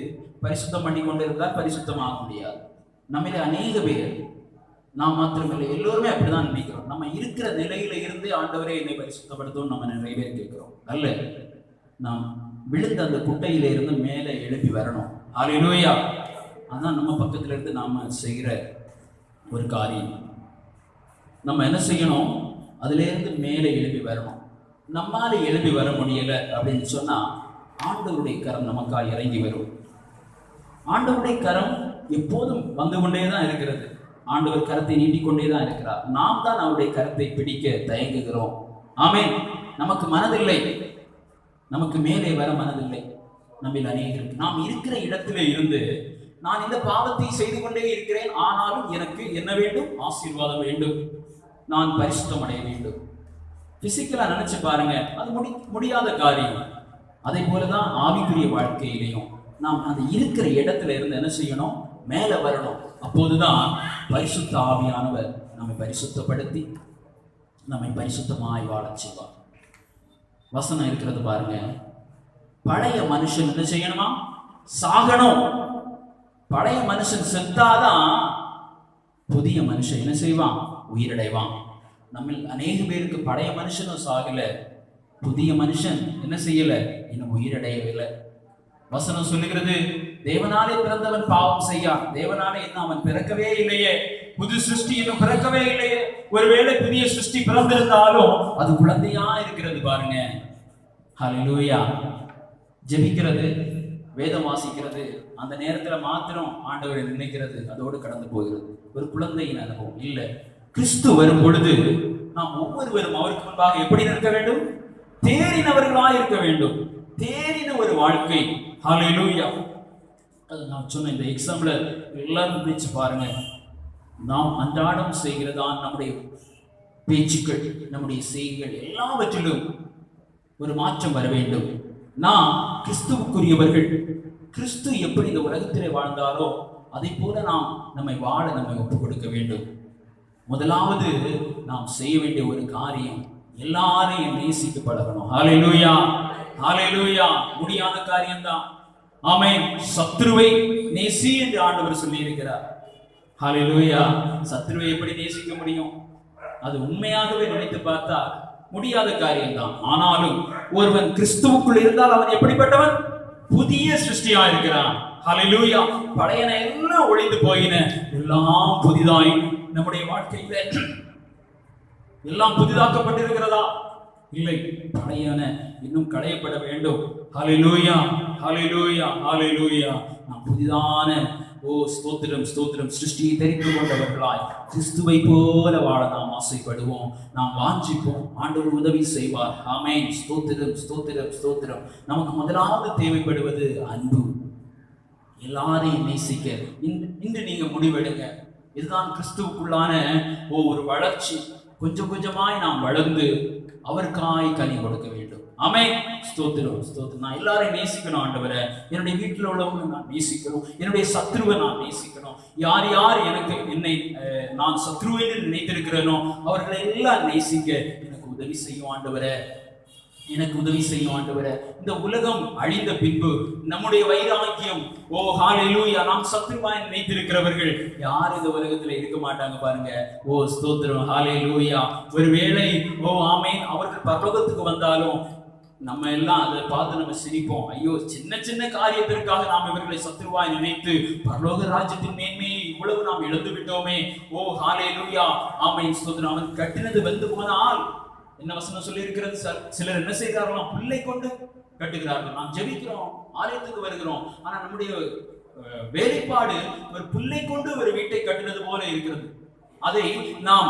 பரிசுத்தம் பண்ணி கொண்டிருந்தால் பரிசுத்தமாக முடியாது. நம்மிலே அநேக பேர், நாம் மாத்திரமில்லை, எல்லோருமே அப்படிதான் நினைக்கிறோம். நம்ம இருக்கிற நிலையில இருந்து ஆண்டவரே என்னை பரிசுத்தப்படுத்தும் நம்ம நிறைய பேர் கேட்கிறோம். அல்ல, நாம் விழுந்த அந்த குட்டையில இருந்து மேலே எழுப்பி வரணும். ஹalleluya. அதான் நம்ம பக்கத்துல இருந்து நாம செய்கிற ஒரு காரியம். நம்ம என்ன செய்யணும்? அதுல இருந்து மேலே எழுப்பி வரணும். நம்மால எழுப்பி வர முடியல அப்படின்னு சொன்னா ஆண்டவருடைய கரம் நமக்காக இறங்கி வரும். ஆண்டவருடைய கரம் எப்போதும் வந்து கொண்டேதான் இருக்கிறது. ஆண்டவர் கரத்தை நீட்டிக்கொண்டேதான் இருக்கிறார். நாம் தான் அவருடைய கரத்தை பிடிக்க தயங்குகிறோம். ஆமென். நமக்கு மனதில்லை, நமக்கு மேலே வர மனதில்லை. நம்மில் அநேகருக்கு நாம் இருக்கிற இடத்திலே இருந்து, நான் இந்த பாவத்தை செய்து கொண்டே இருக்கிறேன், ஆனாலும் எனக்கு என்ன வேண்டும்? ஆசீர்வாதம் வேண்டும், நான் பரிசுத்தம் அடைய வேண்டும். பிசிக்கலா நினைச்சு பாருங்க, அது முடியாத காரியம். அதே போலதான் ஆவிக்குரிய வாழ்க்கையிலையும் நாம் அந்த இருக்கிற இடத்துல இருந்து என்ன செய்யணும்? மேல வரணும். அப்போதுதான் பரிசுத்த ஆவியானவர் நம்மை பரிசுத்தப்படுத்தி நம்மை பரிசுத்தமாய் வாழச் செய்வார். வசனம் இருக்கிறது பாருங்க. பழைய மனுஷன் என்ன செய்யணுமா? சாகணும். பழைய மனுஷன் செத்தாதான் புதிய மனுஷன் என்ன செய்வான்? உயிரடைவான். நம்ம அநேக பேருக்கு பழைய மனுஷனும் சாகல, புதிய மனுஷன் என்ன செய்யல? இன்னும் உயிரடையவில்லை. வசனம் சொல்லுகிறது, தேவனாலே பிறந்தவன் பாவம் செய்யான். தேவனாலே இன்னும் அவன் பிறக்கவே இல்லையே, புது சிருஷ்டி இன்னும் பிறக்கவே இல்லையே. ஒருவேளை புதிய சிருஷ்டி பிறந்திருந்தாலும் அது குழந்தையா இருக்கிறது பாருங்க. ஹalleluya. ஜெபிக்கிறது, வேதம் வாசிக்கிறது, அந்த நேரத்துல மாத்திரம் ஆண்டவரை நினைக்கிறது, அதோடு கடந்து போகிறது. ஒரு குழந்தையின் அனுபவம் இல்லை. கிறிஸ்து வரும் பொழுது நாம் ஒவ்வொருவரும் அவருக்கு முன்பாக எப்படி நிற்க வேண்டும்? தேறினவர்களாய் இருக்க வேண்டும். தேறின ஒரு வாழ்க்கை. ஹalleluya. அது நான் சொன்ன இந்த எக்ஸாம்பிள் எல்லாரும் பேச்சு பாருங்க. நாம் அன்றாடம் செய்கிறதான் நம்முடைய பேச்சுக்கள், நம்முடைய செய்கைகள் எல்லாவற்றிலும் ஒரு மாற்றம் வர வேண்டும். நாம் கிறிஸ்துவுக்குரியவர்கள். கிறிஸ்து எப்படி இந்த உலகத்திலே வாழ்ந்தாரோ அதை போல நாம் நம்மை ஒப்புக் கொடுக்க வேண்டும். முதலாவது நாம் செய்ய வேண்டிய ஒரு காரியம், எல்லாரையும் நேசிக்க பழகணும். ஹalleluya, ஹalleluya. முடியாத காரியம்தான். ஆமென். சத்ருவை நேசி என்று ஆண்டவர் சொல்லி இருக்கிறார். ஹalleluya. சத்ருவை எப்படி நேசிக்க முடியும்? அது உண்மையாகவே நினைத்து பார்த்தா முடியாத காரியம்தான். ஆனாலும் ஒருவன் கிறிஸ்துவுக்குள் இருந்தால் அவன் எப்படிப்பட்டவன்? புதிய சிருஷ்டியா இருக்கிறான். ஹalleluya. பழையன எல்லாம் ஒழிந்து போயின, எல்லாம் புதிதாய் நம்முடைய வாழ்க்கையில எல்லாம் புதிதாக்கப்பட்டிருக்கிறதா? இல்லை, பழையன இன்னும் களையப்பட வேண்டும். ஹalleluya, ஹalleluya, ஹalleluya. நாம் புதிதான ஓ ஸ்தோத்திரம் ஸ்தோத்திரம், சிருஷ்டியை தெரிந்து கொண்டவர்களாய் கிறிஸ்துவை போல வாழ நாம் ஆசைப்படுவோம், நாம் வாஞ்சிப்போம். ஆண்டவர் உதவி செய்வார். ஆமென். ஸ்தோத்திரம் ஸ்தோத்திரம் ஸ்தோத்திரம். நமக்கு முதலாவது தேவைப்படுவது அன்பு. எல்லாரையும் நேசிக்க இன்று நீங்க முடிவெடுங்க. இதுதான் கிறிஸ்துவுக்குள்ளான ஒரு வளர்ச்சி. கொஞ்சம் கொஞ்சமாய் நாம் வளர்ந்து அவருக்காய் கனி கொடுக்க வேண்டும். ஆமென். ஸ்தோத்திரம் ஸ்தோத்திரம். நான் எல்லாரையும் நேசிக்கணும் ஆண்டவரே. என்னுடைய வீட்டில் உள்ளவங்க நான் நேசிக்கணும், என்னுடைய சத்ருவை நான் நேசிக்கணும். யார் யார் என்னை நான் சத்ருவை நினைத்திருக்கிறேனோ அவர்களை எல்லாம் நேசிக்க எனக்கு உதவி செய்யும் ஆண்டவரே, எனக்கு உதவி செய்யும் ஆண்டவரே. இந்த உலகம் அழிந்த பின்பு நம்முடைய வைராக்கியம், ஓ ஹalleluya, நாம் சத்ருவாய் நினைத்திருக்கிறவர்கள் யார் இந்த உலகத்துல இருக்க மாட்டாங்க பாருங்க. ஓ ஸ்தோத்திரம், ஹalleluya. ஒருவேளை ஓ ஆமென் அவர்கள் பரலோகத்துக்கு வந்தாலும் நம்ம எல்லாம் அதை பார்த்து நம்ம சிரிப்போம். ஐயோ, சின்ன சின்ன காரியத்திற்காக நாம் இவர்களை சத்ருவாய் நினைத்து பரலோக ராஜ்யத்தின் மேன்மையை இவ்வளவு நாம் இழந்து விட்டோமே. ஓ ஹalleluya, ஆமென் ஸ்தோத்திரம். அவன் கட்டினது வந்து போனால் என்ன வசனம் சொல்லி இருக்கிறது? சிலர் என்ன செய்கிறார்களாம்? பிள்ளை கொண்டு கட்டுகிறார்கள். நாம் ஜெபிக்கிறோம், ஆலயத்துக்கு வருகிறோம், ஆனா நம்முடைய வேலைப்பாடு ஒரு பிள்ளை கொண்டு ஒரு வீட்டை கட்டினது போல இருக்கிறது. அதை நாம்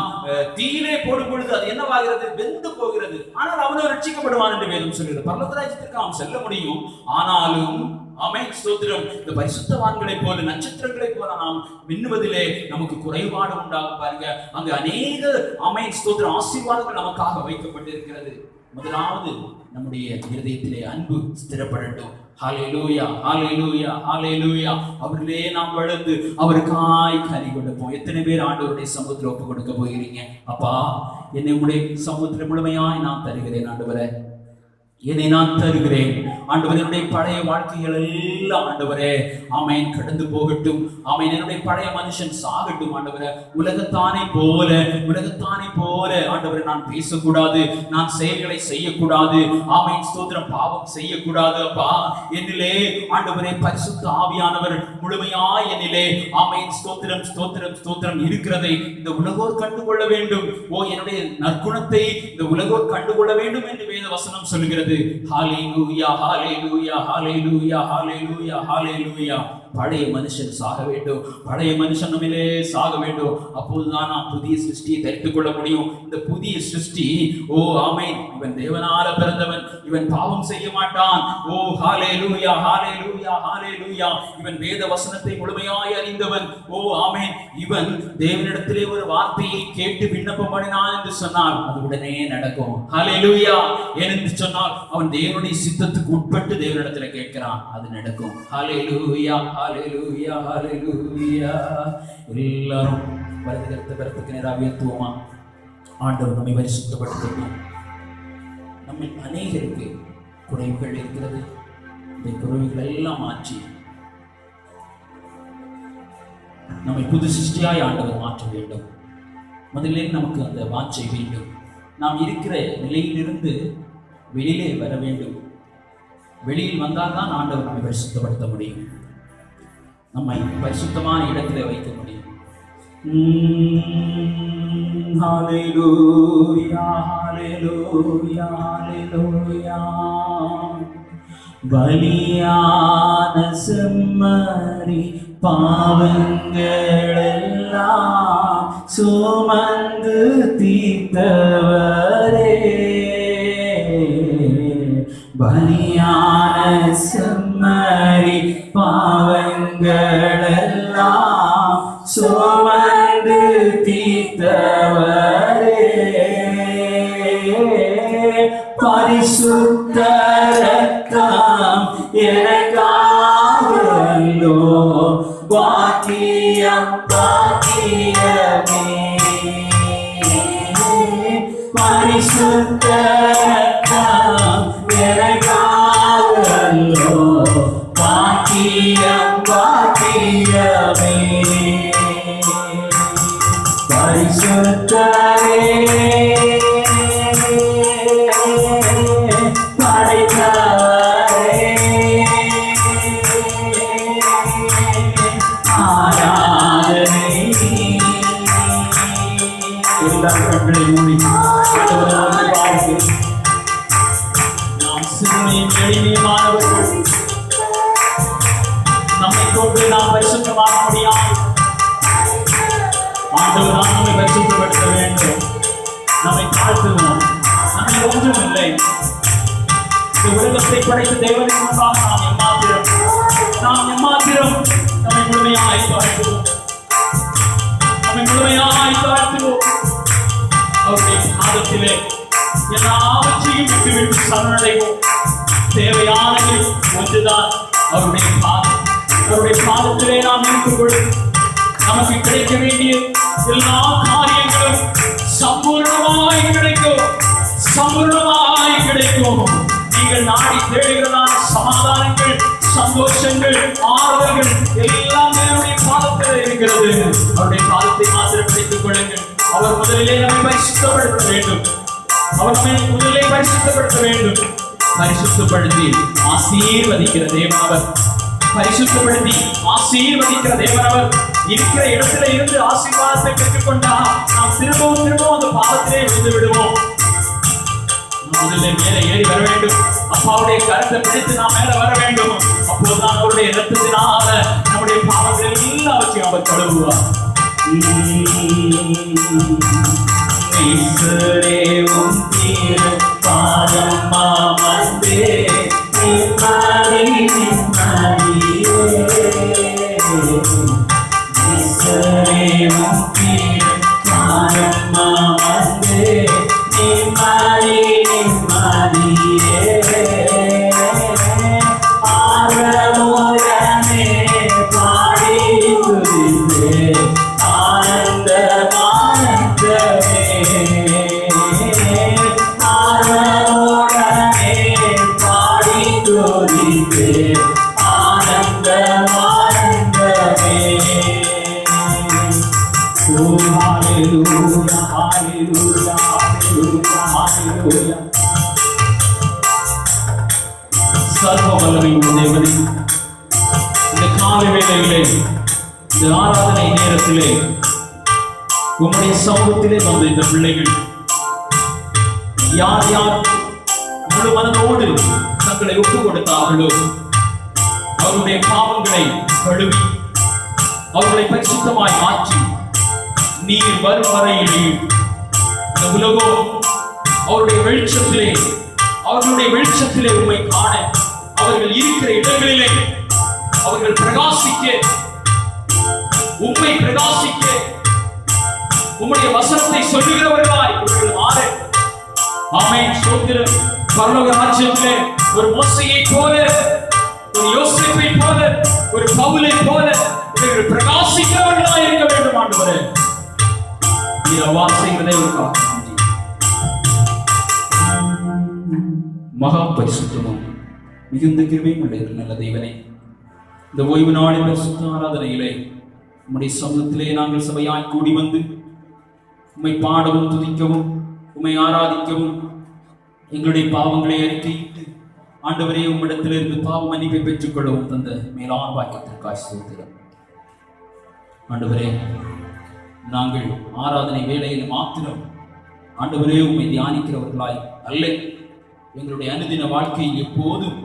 தீயிலே போடும் பொழுது அது என்னவாகிறது? வெந்து போகிறது. ஆனால் அவனும் ரட்சிக்கப்படுவான் என்று வேதம் சொல்கிறது. பரலோக ராஜ்யத்திற்கு அவன் செல்ல முடியும், ஆனாலும் ஆமென் ஸ்தோத்திரம், இந்த பரிசுத்தவான்களை போல நட்சத்திரங்களை போல நாம் மின்னுவதிலே நமக்கு குறைபாடு உண்டாகும் பாருங்க. அங்கு அநேக ஆமென் ஸ்தோத்திரம் ஆசீர்வாதங்கள் நமக்காக வைக்கப்பட்டிருக்கிறது. முதலாவது நம்முடைய இருதயத்திலே அன்பு ஸ்திரப்படட்டும். ஹalleluya ஹalleluya ஹalleluya. அவர்களே நாம் வளர்ந்து அவருக்காய் கனி கொடுப்போம். எத்தனை பேர் ஆண்டவருடைய சமூகத்தில் ஒப்பு கொடுக்க போகிறீங்க? அப்பா, என்னை உம்முடைய சமூகத்தில் முழுமையாய் நான் தருகிறேன் ஆண்டவரே, என்னை நான் தருகிறேன் ஆண்டவரே. என்னுடைய பழைய வாழ்க்கைகள் எல்லாம் ஆண்டவரே ஆமென் கடந்து போகட்டும். ஆமென். என்னுடைய பழைய மனுஷன் சாகட்டும் ஆண்டவரே. உலகத்தானை போல ஆண்டவரே நான் பேசக்கூடாது, நான் செயல்களை செய்யக்கூடாது. ஆமென் ஸ்தோத்திரம், பாவம் செய்யக்கூடாது. அப்பா, என்னிலே ஆண்டவரே பரிசுத்த ஆவியானவர் முழுமையாய் என்னிலே ஆமென் ஸ்தோத்திரம் ஸ்தோத்திரம் ஸ்தோத்திரம் இருக்கிறதை இந்த உலகோர் கண்டுகொள்ள வேண்டும். ஓ, என்னுடைய நற்குணத்தை இந்த உலகோர் கண்டுகொள்ள வேண்டும் என்று வேத வசனம் சொல்கிறது. ஹalleluya ஹalleluya ஹalleluya ஹalleluya ஹalleluya. பழைய மனுஷன் சாக வேண்டும், பழைய மனுஷன் நம்மிலே சாக வேண்டும். அப்போதுதான் நாம் புதிய சிருஷ்டியை தரித்துக் கொள்ள முடியும். இந்த புதிய சிருஷ்டி, ஓ ஆமென், இவன் தேவனால பிறந்தவன், இவன் பாவம் செய்ய மாட்டான். ஓ ஹalleluya ஹalleluya ஹalleluya. இவன் வேத வசனத்தை முழுமையாய் அறிந்தவன். ஓ ஆமென், இவன் தேவனிடத்திலே ஒரு வார்த்தையை கேட்டு விண்ணப்பம் பண்ணினான் என்று சொன்னால் அது உடனே நடக்கும். ஹalleluya. ஏனென்று சொன்னால் அவன் தேவனுடைய சித்தத்துக்கு உட்பட்டு தேவனிடத்தில் கேட்கிறான், அது நடக்கும். ஹalleluya ஹalleluya ஹalleluya. எல்லாரும் வலது கரத்துக்கு நேராக உயர்த்துவோமா? ஆண்டவர் நம்மை பரிசுத்தப்படுத்தட்டும். நம்ம அநேகருக்கு குறைவுகள் இருக்கிறது. இந்த குறைவுகள் எல்லாம் மாற்றி நம்மை புது சிருஷ்டியாய் ஆண்டவர் மாற்ற வேண்டும். முதலில் நமக்கு அந்த வாஞ்சை வேண்டும். நாம் இருக்கிற நிலையிலிருந்து வெளியிலே வர வேண்டும். வெளியில் வந்தால்தான் ஆண்டவர் நம்மை பரிசுத்தப்படுத்த முடியும், நம்மை பரிசுத்தமான இடத்திலே வைக்க முடியும். ஹalleluya ஹalleluya ஹalleluya. பலியான செம்மறி பாவங்களெல்லாம் சுமந்து தீர்த்தவரே, பலியான செம்மறி பாவங்களெல்லாம் சுமந்து தீர்த்தவரே, பரிசுத்த ரத்தம் எனக்காகவல்லோ, பாக்கியம் பாக்கியமே, பரிசுத்த ரத்தம் எனக்காகவல்லோ, பாக்கியம் பாக்கியமே. பரிசுத்தரே படைத்தவரே, ஆராதனை. எல்லா கண்களை மூடி கொண்டு நாம் பரிசுத்தமாக முடியாது. ஆண்டவர் நாம் நம்மை பரிசுத்தப்படுத்த வேண்டும். நம்மை தாழ்த்துவோம். நம்மை ஒன்றும் இல்லை. இந்த உலகத்தை படைத்த தேவனுக்கு முன்பாக நாம் எம்மாத்திரம் நம்மை முழுமையாய் தாழ்த்துவோம். அவருடைய பாதத்திலே எல்லாவற்றையும் விட்டுவிட்டு சரணடைவோம். தேவையானது ஒன்றுதான், அவருடைய பாதம். அவருடைய பாதத்திலே நாம் இருக்கும் பொழுது நமக்கு கிடைக்க வேண்டிய எல்லா காரியங்களும் சம்பூர்ணமாய் கிடைக்கும். நீங்கள் நாடி தேடுகிறதான சமாதானங்கள், சந்தோஷங்கள், ஆறுதல்கள் எல்லாம் தேவனுடைய பாதத்தில் இருக்கிறது. அவருடைய பாதத்தை மாத்திரம் பிடித்துக் கொள்ளுங்கள். அவர் முதலிலே நம்மை பரிசுத்தப்படுத்த வேண்டும். பரிசுத்தப்படுத்தி ஆசீர்வதிக்கிற தேவன் அவர். இருக்கிற இடத்துல இருந்து ஆசீர்வாதத்தை பெற்றுக்கொண்டா நாம் திரும்பவும் அந்த பாதத்திலே விழுந்து விடுவோம். முதலில் மேலே ஏறி வர வேண்டும். அப்பாவுடைய கருத்தை பிடித்து நாம் மேல வர வேண்டும். அப்போதுதான் அவருடைய இரத்தத்தினால நம்முடைய பாவங்கள் எல்லாவற்றையும் அவர் கழுவுவார். இந்த காலை வேளையிலே, இந்த ஆராதனை நேரத்திலே உம்முடைய சமூகத்திலே வந்த இந்த பிள்ளைகள் யார் முழு மனதோடு தங்களை ஒப்பு கொடுத்தார்களோ அவருடைய பாவங்களை கழுவி அவர்களை பரிசுத்தமாய் மாற்றி நீர் வரும் வரையிலே இந்த உலகம் அவருடைய வெளிச்சத்திலே உம்மை காண அவர்கள் இருக்கிற இடங்களிலே அவர்கள் பிரகாசிக்க, உம்மை பிரகாசிக்க, உம்முடைய வசனத்தை சொல்லுகிறவர்களாய் இவர்கள் மாற. ஆமென். ஸ்தோத்திரம். பரலோக ராஜ்யத்திலே ஒரு மோசேயை போல, ஒரு யோசேப்பை போல, ஒரு பவுலை போல இவர்கள் பிரகாசிக்கிறவர்களாய் இருக்க வேண்டும். ஆண்டவரே, நீர் வார்த்தைகளை மகா பரிசுத்தமும் மிகுந்த கிருபையும் உள்ள நல்ல தேவனே, இந்த ஓய்வு நாளில் பரிசுத்த ஆராதனையிலே உம்முடைய சமூகத்திலே நாங்கள் சபையாய் கூடி வந்து உம்மை பாடவும் துதிக்கவும் உம்மை ஆராதிக்கவும் எங்களுடைய பாவங்களை அறிக்கையிட்டு ஆண்டவரே உம்மிடத்திலிருந்து பாவ மன்னிப்பை பெற்றுக் கொள்ளவும் தந்த மேலான வாக்கியத்திற்காக ஸ்தோத்திரம். ஆண்டவரே, நாங்கள் ஆராதனை வேளையில் மாத்திரம் ஆண்டவரே உம்மை தியானிக்கிறவர்களாய் அல்ல, எங்களுடைய அனுதின வாழ்க்கையில் எப்போதும்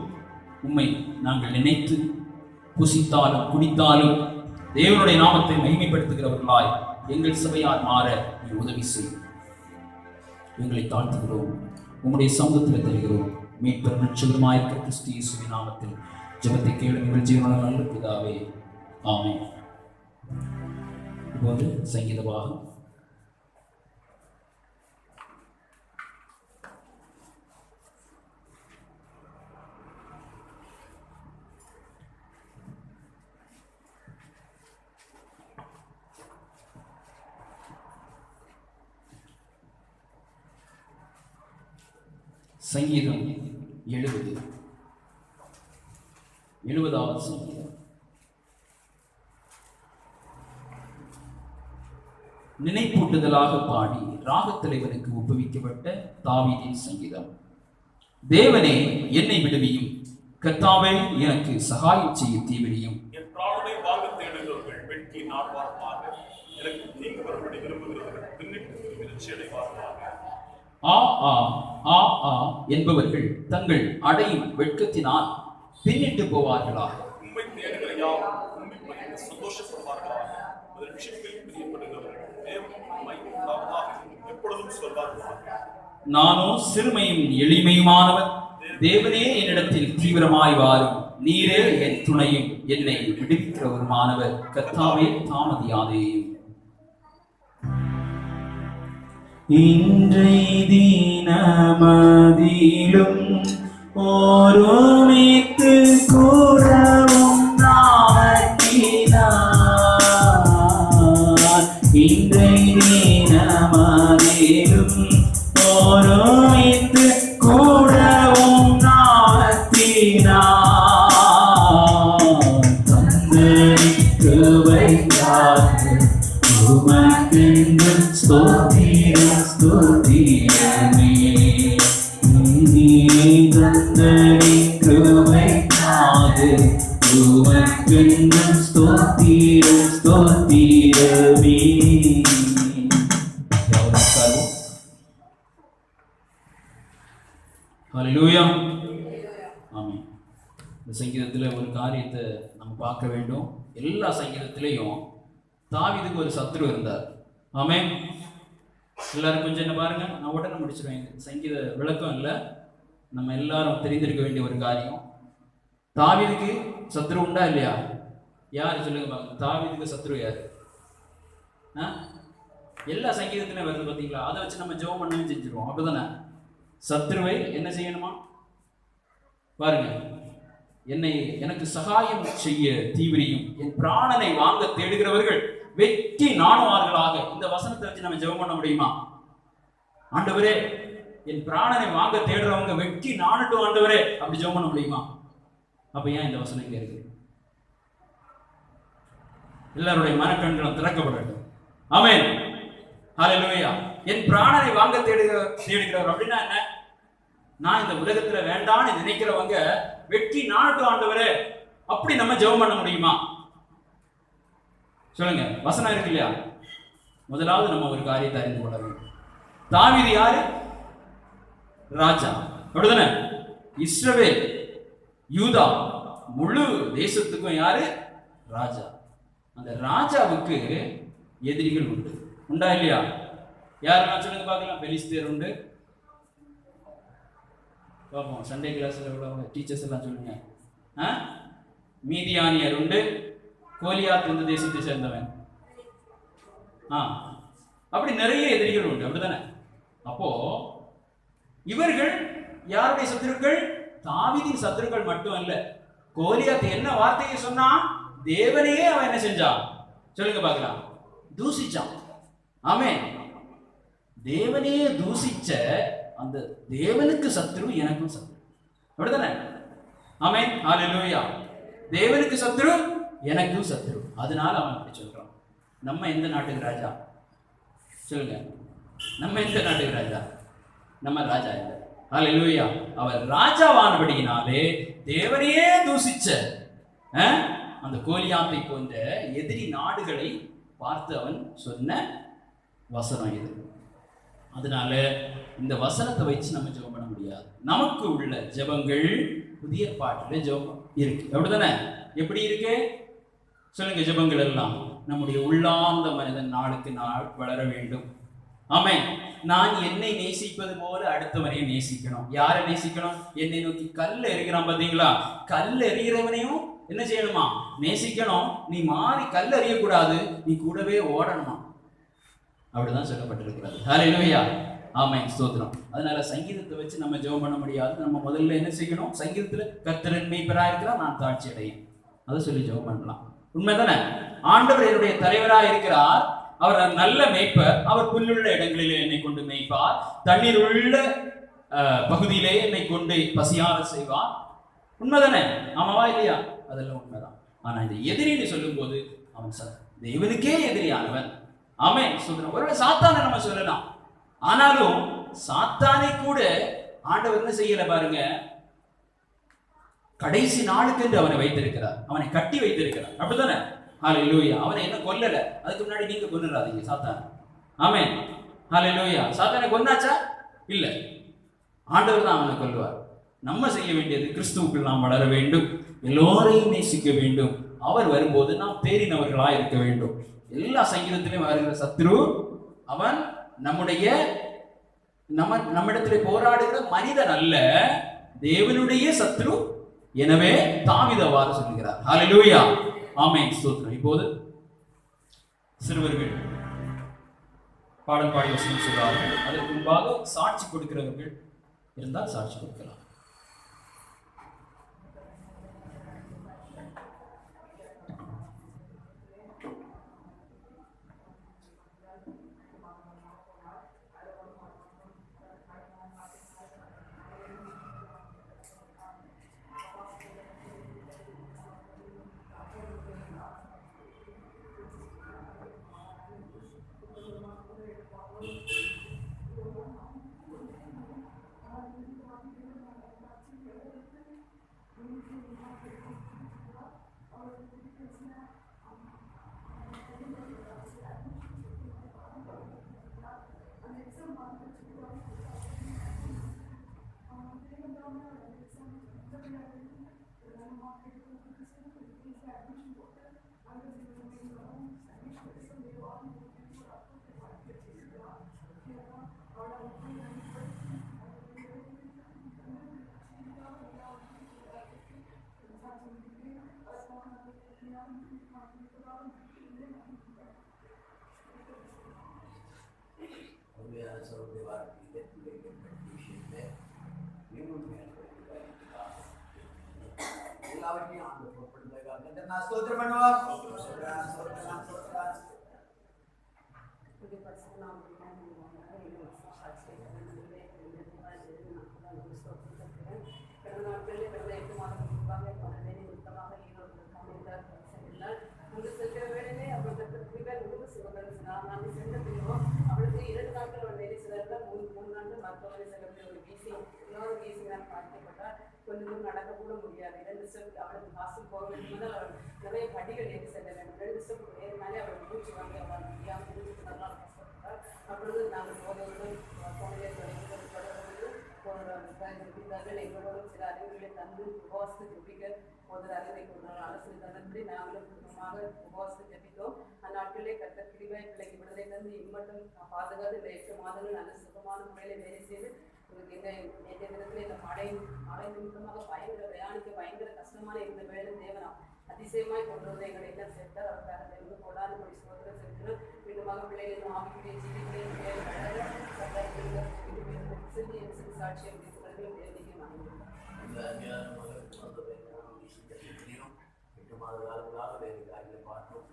உம்மை நாங்கள் நினைத்து புசித்தாலும் குடித்தாலும் தேவனுடைய நாமத்தை மகிமைப்படுத்துகிறவர்களாய் எங்கள் சபையார் மாற நீ உதவி செய்யும். எங்களை தாழ்த்துகிறோம், உம்முடைய சமூகத்தில் தருகிறோம். மீட்பர் ரட்சகருமாயிருக்கிற கிறிஸ்து இயேசுவின் நாமத்தில் ஜெபத்தை கேளும் எங்கள் ஜீவனுள்ள நல்ல பிதாவே, ஆமென். இப்போது சங்கீத பாகம் சங்கீதம் 70வது சங்கீதம். நினைப்பூட்டுதலாக பாடி ராகத்தலைவனுக்கு ஒப்புவிக்கப்பட்ட தாவீதின் சங்கீதம். தேவனே என்னை விடுவியும், கர்த்தாவே எனக்கு சகாயம் செய்ய தீவிரியும். ஆ ஆ ஆ ஆ என்பவர்கள் தங்கள் அடையும் வெட்கத்தினால் பின்னிட்டு போவார்களா? சந்தோஷப்படுவார்களாக. அந்த விஷயத்தில் பிரியப்படுகிறவர்கள் தேவன் மையமாவதாக எப்பொழுதும் சொல்வார்களாக. நானும் சிறுமையும் எளிமையுமானவர், தேவனே என்னிடத்தில் தீவிரமாய் வாரும், நீரே என் துணையும் என்னை விடுவிக்கிறவருமானவர், கர்த்தாவே தாமதியாதேயும். இன்றை தினமதிலும் ஒருமித்து கூடவும் நாட்டினார். இன்றை தினமதிலும் ஒருமித்து கூடவும் நாட்டினார். தந்தை கிருபைக்காக உமக்கென்று ஸ்தோத்திரம் ஸ்தோத்திரமே. தந்தை கிருபைக்காக உமக்கென்று ஸ்தோத்திரம் ஸ்தோத்திரமே. ஹல்லேலூயா. ஆமென். இந்த சங்கீதத்தில் ஒரு காரியத்தை நம்ம பார்க்க வேண்டும். எல்லா சங்கீதத்திலையும் தாவீதுக்கு ஒரு சத்ரு இருந்தார். ஆமென். எல்லாரும் கொஞ்சம் என்ன பாருங்க, நான் உடனே முடிச்சிருவேன். சங்கீத விளக்கம் இல்லை, நம்ம எல்லாரும் தெரிந்திருக்க வேண்டிய ஒரு காரியம். தாவீதுக்கு சத்ரு உண்டா இல்லையா? யார் சொல்லுங்க பாருங்க, தாவீதுக்கு சத்ரு யார்? எல்லா சங்கீதத்திலும் வருது பார்த்தீங்களா? அதை வச்சு நம்ம ஜெபம் பண்ணவே செஞ்சிருவோம். அப்படிதானே? சத்ருவை என்ன செய்யணுமா பாருங்க, எனக்கு சகாயம் செய்ய தீவிரியும், என் பிராணனை வாங்க தேடுகிறவர்கள் வெற்றி நாணுவார்களாக. இந்த வசனத்தை வச்சு நம்ம ஜெபம் பண்ண முடியுமா? ஆண்டவரே, என் பிராணனை வாங்க தேடுறவங்க வெற்றி நாணட்டும் ஆண்டவரே, அப்படி ஜெபம் பண்ண முடியுமா? அப்ப ஏன் இந்த வசனம் இங்க இருக்கு? எல்லாருடைய மனக்கண்களும் திறக்கப்படட்டும். ஆமென். ஹல்லேலூயா. என் பிராணனை வாங்க தேடுகிறவர் அப்படின்னா என்ன? நான் இந்த உலகத்துல வேண்டான்னு நினைக்கிறவங்க வெற்றி நாணட்டும் ஆண்டவரே, அப்படி நம்ம ஜெபம் பண்ண முடியுமா? சொல்லுங்க. வசனம் இருக்கு இல்லையா? முதலாவது நம்ம ஒரு காரியத்தை அறிந்து கொள்ள வேண்டும். தாவீது யாரு? ராஜா. அப்படிதானே? இஸ்ரவேல், யூதா, முழு தேசத்துக்கும் யாரு? ராஜா. அந்த ராஜாவுக்கு எதிரிகள் உண்டு. உண்டா இல்லையா? யாரெல்லாம் சொல்லுங்க பார்க்கலாம். பெலிஸ்தேர் உண்டு. பார்ப்போம். சண்டே கிளாஸ்ல உள்ளவங்க டீச்சர்ஸ் எல்லாம் சொல்லுங்க. மீதியானியர் உண்டு. கோலியாத் இந்த தேசத்தை சேர்ந்தவன். அப்படி நிறைய எதிரிகள் உண்டு. அப்படித்தானே? அப்போ இவர்கள் யாருடைய சத்துருக்கள்? தாவீதின் சத்துருக்கள் மட்டும் அல்ல. கோலியாத் என்ன வார்த்தையை சொன்னா? தேவனையே அவன் என்ன செஞ்சான்? சொல்லுங்க பார்க்கலாம். தூசிச்சான். ஆமென். தேவனையே தூசிச்ச அந்த தேவனுக்கு சத்ரு, எனக்கும் சத்ரு. அப்படிதானே? ஆமென். ஹல்லேலூயா. தேவனுக்கு சத்ரு, எனக்கும் சத்ரு. அதனால அவன் அப்படி சொல்றான். நம்ம எந்த நாட்டுக்கு ராஜா? சொல்லுங்க. நம்ம எந்த நாட்டுக்கு ராஜா? நம்ம ராஜா இல்லை. ஹல்லேலூயா. அவர் ராஜாவானபடியினாலே தேவனையே தூசிச்ச அந்த கோலியாத்தை போன்ற எதிரி நாடுகளை பார்த்து அவன் சொன்ன வசனம் இது. அதனால இந்த வசனத்தை வச்சு நம்ம ஜெபம் பண்ண முடியாது. நமக்கு உள்ள ஜெபங்கள் புதிய பாட்டுல ஜெபம் இருக்கு. அப்படிதானே? எப்படி இருக்கு? சொல்லுங்க. ஜெபங்கள் எல்லாம் நம்முடைய உள்ளார்ந்த மனிதன் நாளுக்கு நாள் வளர வேண்டும். ஆமென். நான் என்னை நேசிப்பது போல அடுத்தவனையும் நேசிக்கணும். யாரை நேசிக்கணும்? என்னை நோக்கி கல் எறிகிறான் பாத்தீங்களா? கல் எறிகிறவனையும் என்ன செய்யணுமா? நேசிக்கணும். நீ மாறி கல் எறியக்கூடாது, நீ கூடவே ஓடணுமா. அப்படிதான் சொல்லப்பட்டிருக்கிறது. ஹல்லேலூயா. ஆமென். ஸ்தோத்திரம். அதனால சங்கீதத்தை வச்சு நம்ம ஜெபம் பண்ண முடியாது. நம்ம முதல்ல என்ன செய்யணும்? சங்கீதத்துல கர்த்தர் மேய்ப்பராக இருக்கிறார், நான் தாழ்ச்சி அடையேன், அதை சொல்லி ஜெபம் பண்ணலாம். உண்மைதானே? ஆண்டவர் என்னுடைய தலைவராக இருக்கிறார், அவர் நல்ல மேய்ப்பர், அவர் புல்லுள்ள இடங்களிலே என்னை கொண்டு மேய்ப்பார், தண்ணீர் உள்ள பகுதியிலே என்னை கொண்டு பசியார செய்வார். உண்மைதானே? ஆமாவா இல்லையா? அதெல்லாம் உண்மைதான். ஆனா இந்த எதிரின்னு சொல்லும் போது அவன் தேவனுக்கே எதிரியானவன். ஆமென். சொல்றேன். ஒருவேளை சாத்தானை நம்ம சொல்லலாம், ஆனாலும் சாத்தானை கூட ஆண்டவர் என்ன செய்யல பாருங்க, கடைசி நாளுக்கு என்று அவனை வைத்திருக்கிறார், அவனை கட்டி வைத்திருக்கிறார். அப்படித்தானே? ஹல்லேலூயா. அவனை என்ன கொல்லல, அதுக்கு முன்னாடி நீங்க கொன்னுறாதீங்க சாத்தானை. ஆமென். ஹல்லேலூயா. சாத்தானை கொன்னாச்சா? இல்ல, ஆண்டவர் தான் அவனை கொல்லுவார். நம்ம செய்ய வேண்டியது கிறிஸ்துவுக்குள் நாம் வளர வேண்டும். எல்லோரையும் நேசிக்க வேண்டும். அவர் வரும்போது நாம் தேறினவர்களாய் இருக்க வேண்டும். எல்லா சங்கீதத்திலும் வருகிற சத்ரு அவன் நம்மிடத்திலே போராடுகிற மனிதன் அல்ல, தேவனுடைய சத்ரு. எனவே தாவீது அவ்வாறு சொல்கிறார். ஹல்லேலூயா, ஆமென், ஸ்தோத்திரம். இப்போது சிறுவர்கள் பாடல் பாடி வசனம் சொல்றார்கள். அதற்கு முன்பாக சாட்சி கொடுக்கிறவர்கள் இருந்தால் சாட்சி கொடுக்கலாம். ஸ்தோத்திரம் பண்ணுவோம். கொஞ்சம் தூரம் நடக்க கூட முடியாது. 2 ஸ்டெப் அவளுக்கு ஹாஸ்டல் போக வேண்டியது, நிறைய படிகள் ஏறி செல்ல வேண்டும். 2 ஸ்டெப் ஏறினாலே அவளுக்கு மூச்சு வாங்கி அவள் முடியாமல் மூச்சு நல்லா கஷ்டப்பட்டார். அப்பொழுது நாங்கள் போதவர்களும் எங்களோடும் சில அறிவுகளை தந்து உபவாசத்தை ஜெபிக்க போதர் அறிவை கொண்டார். ஆலோசனை தந்தபடி நாங்களும் குடும்பமாக உபவாசத்தை ஜெபித்தோம். அந்நாட்களிலே கர்த்தர் கிருபையாய் பிள்ளைக்கு விடுதலை தந்து இம்மட்டும் பாதுகாத்து இந்த 8 மாதங்கள் நல்ல சுகமான முறையில வேலை செய்து இந்த நேற்றைய தினத்தில் இந்த மழை நிமித்தமாக பயங்கர கஷ்டமான இருந்த வேலை தேவனா அதிசயமாய் கொண்டு வந்து எங்களை எல்லாம் சேர்த்தார். அவருக்காக தேவனுக்கு கொடாது போய் சோதனை செலுத்தினோம். மீண்டுமாக பிள்ளைகளின் ஆவிக்குரிய ஜீவிகளையும் சாட்சியம் பேசுகிறதையும் தேவனுக்கு நாங்கள் 8 மாத காலங்களாக வேறு காரியங்களை பார்த்தோம்.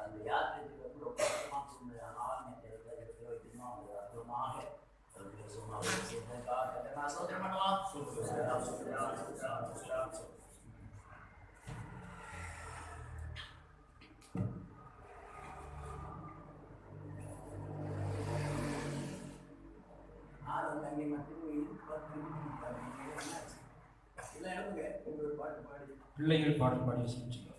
அந்த யாத்திரைக்கு ரொம்ப கஷ்டமாக சொன்னது. ஆனால் இடத்துல வைக்கணும் அது அற்புதமாக சோதனை பண்ணுவான். பிள்ளைகள் பாடல் பாடி வசனம்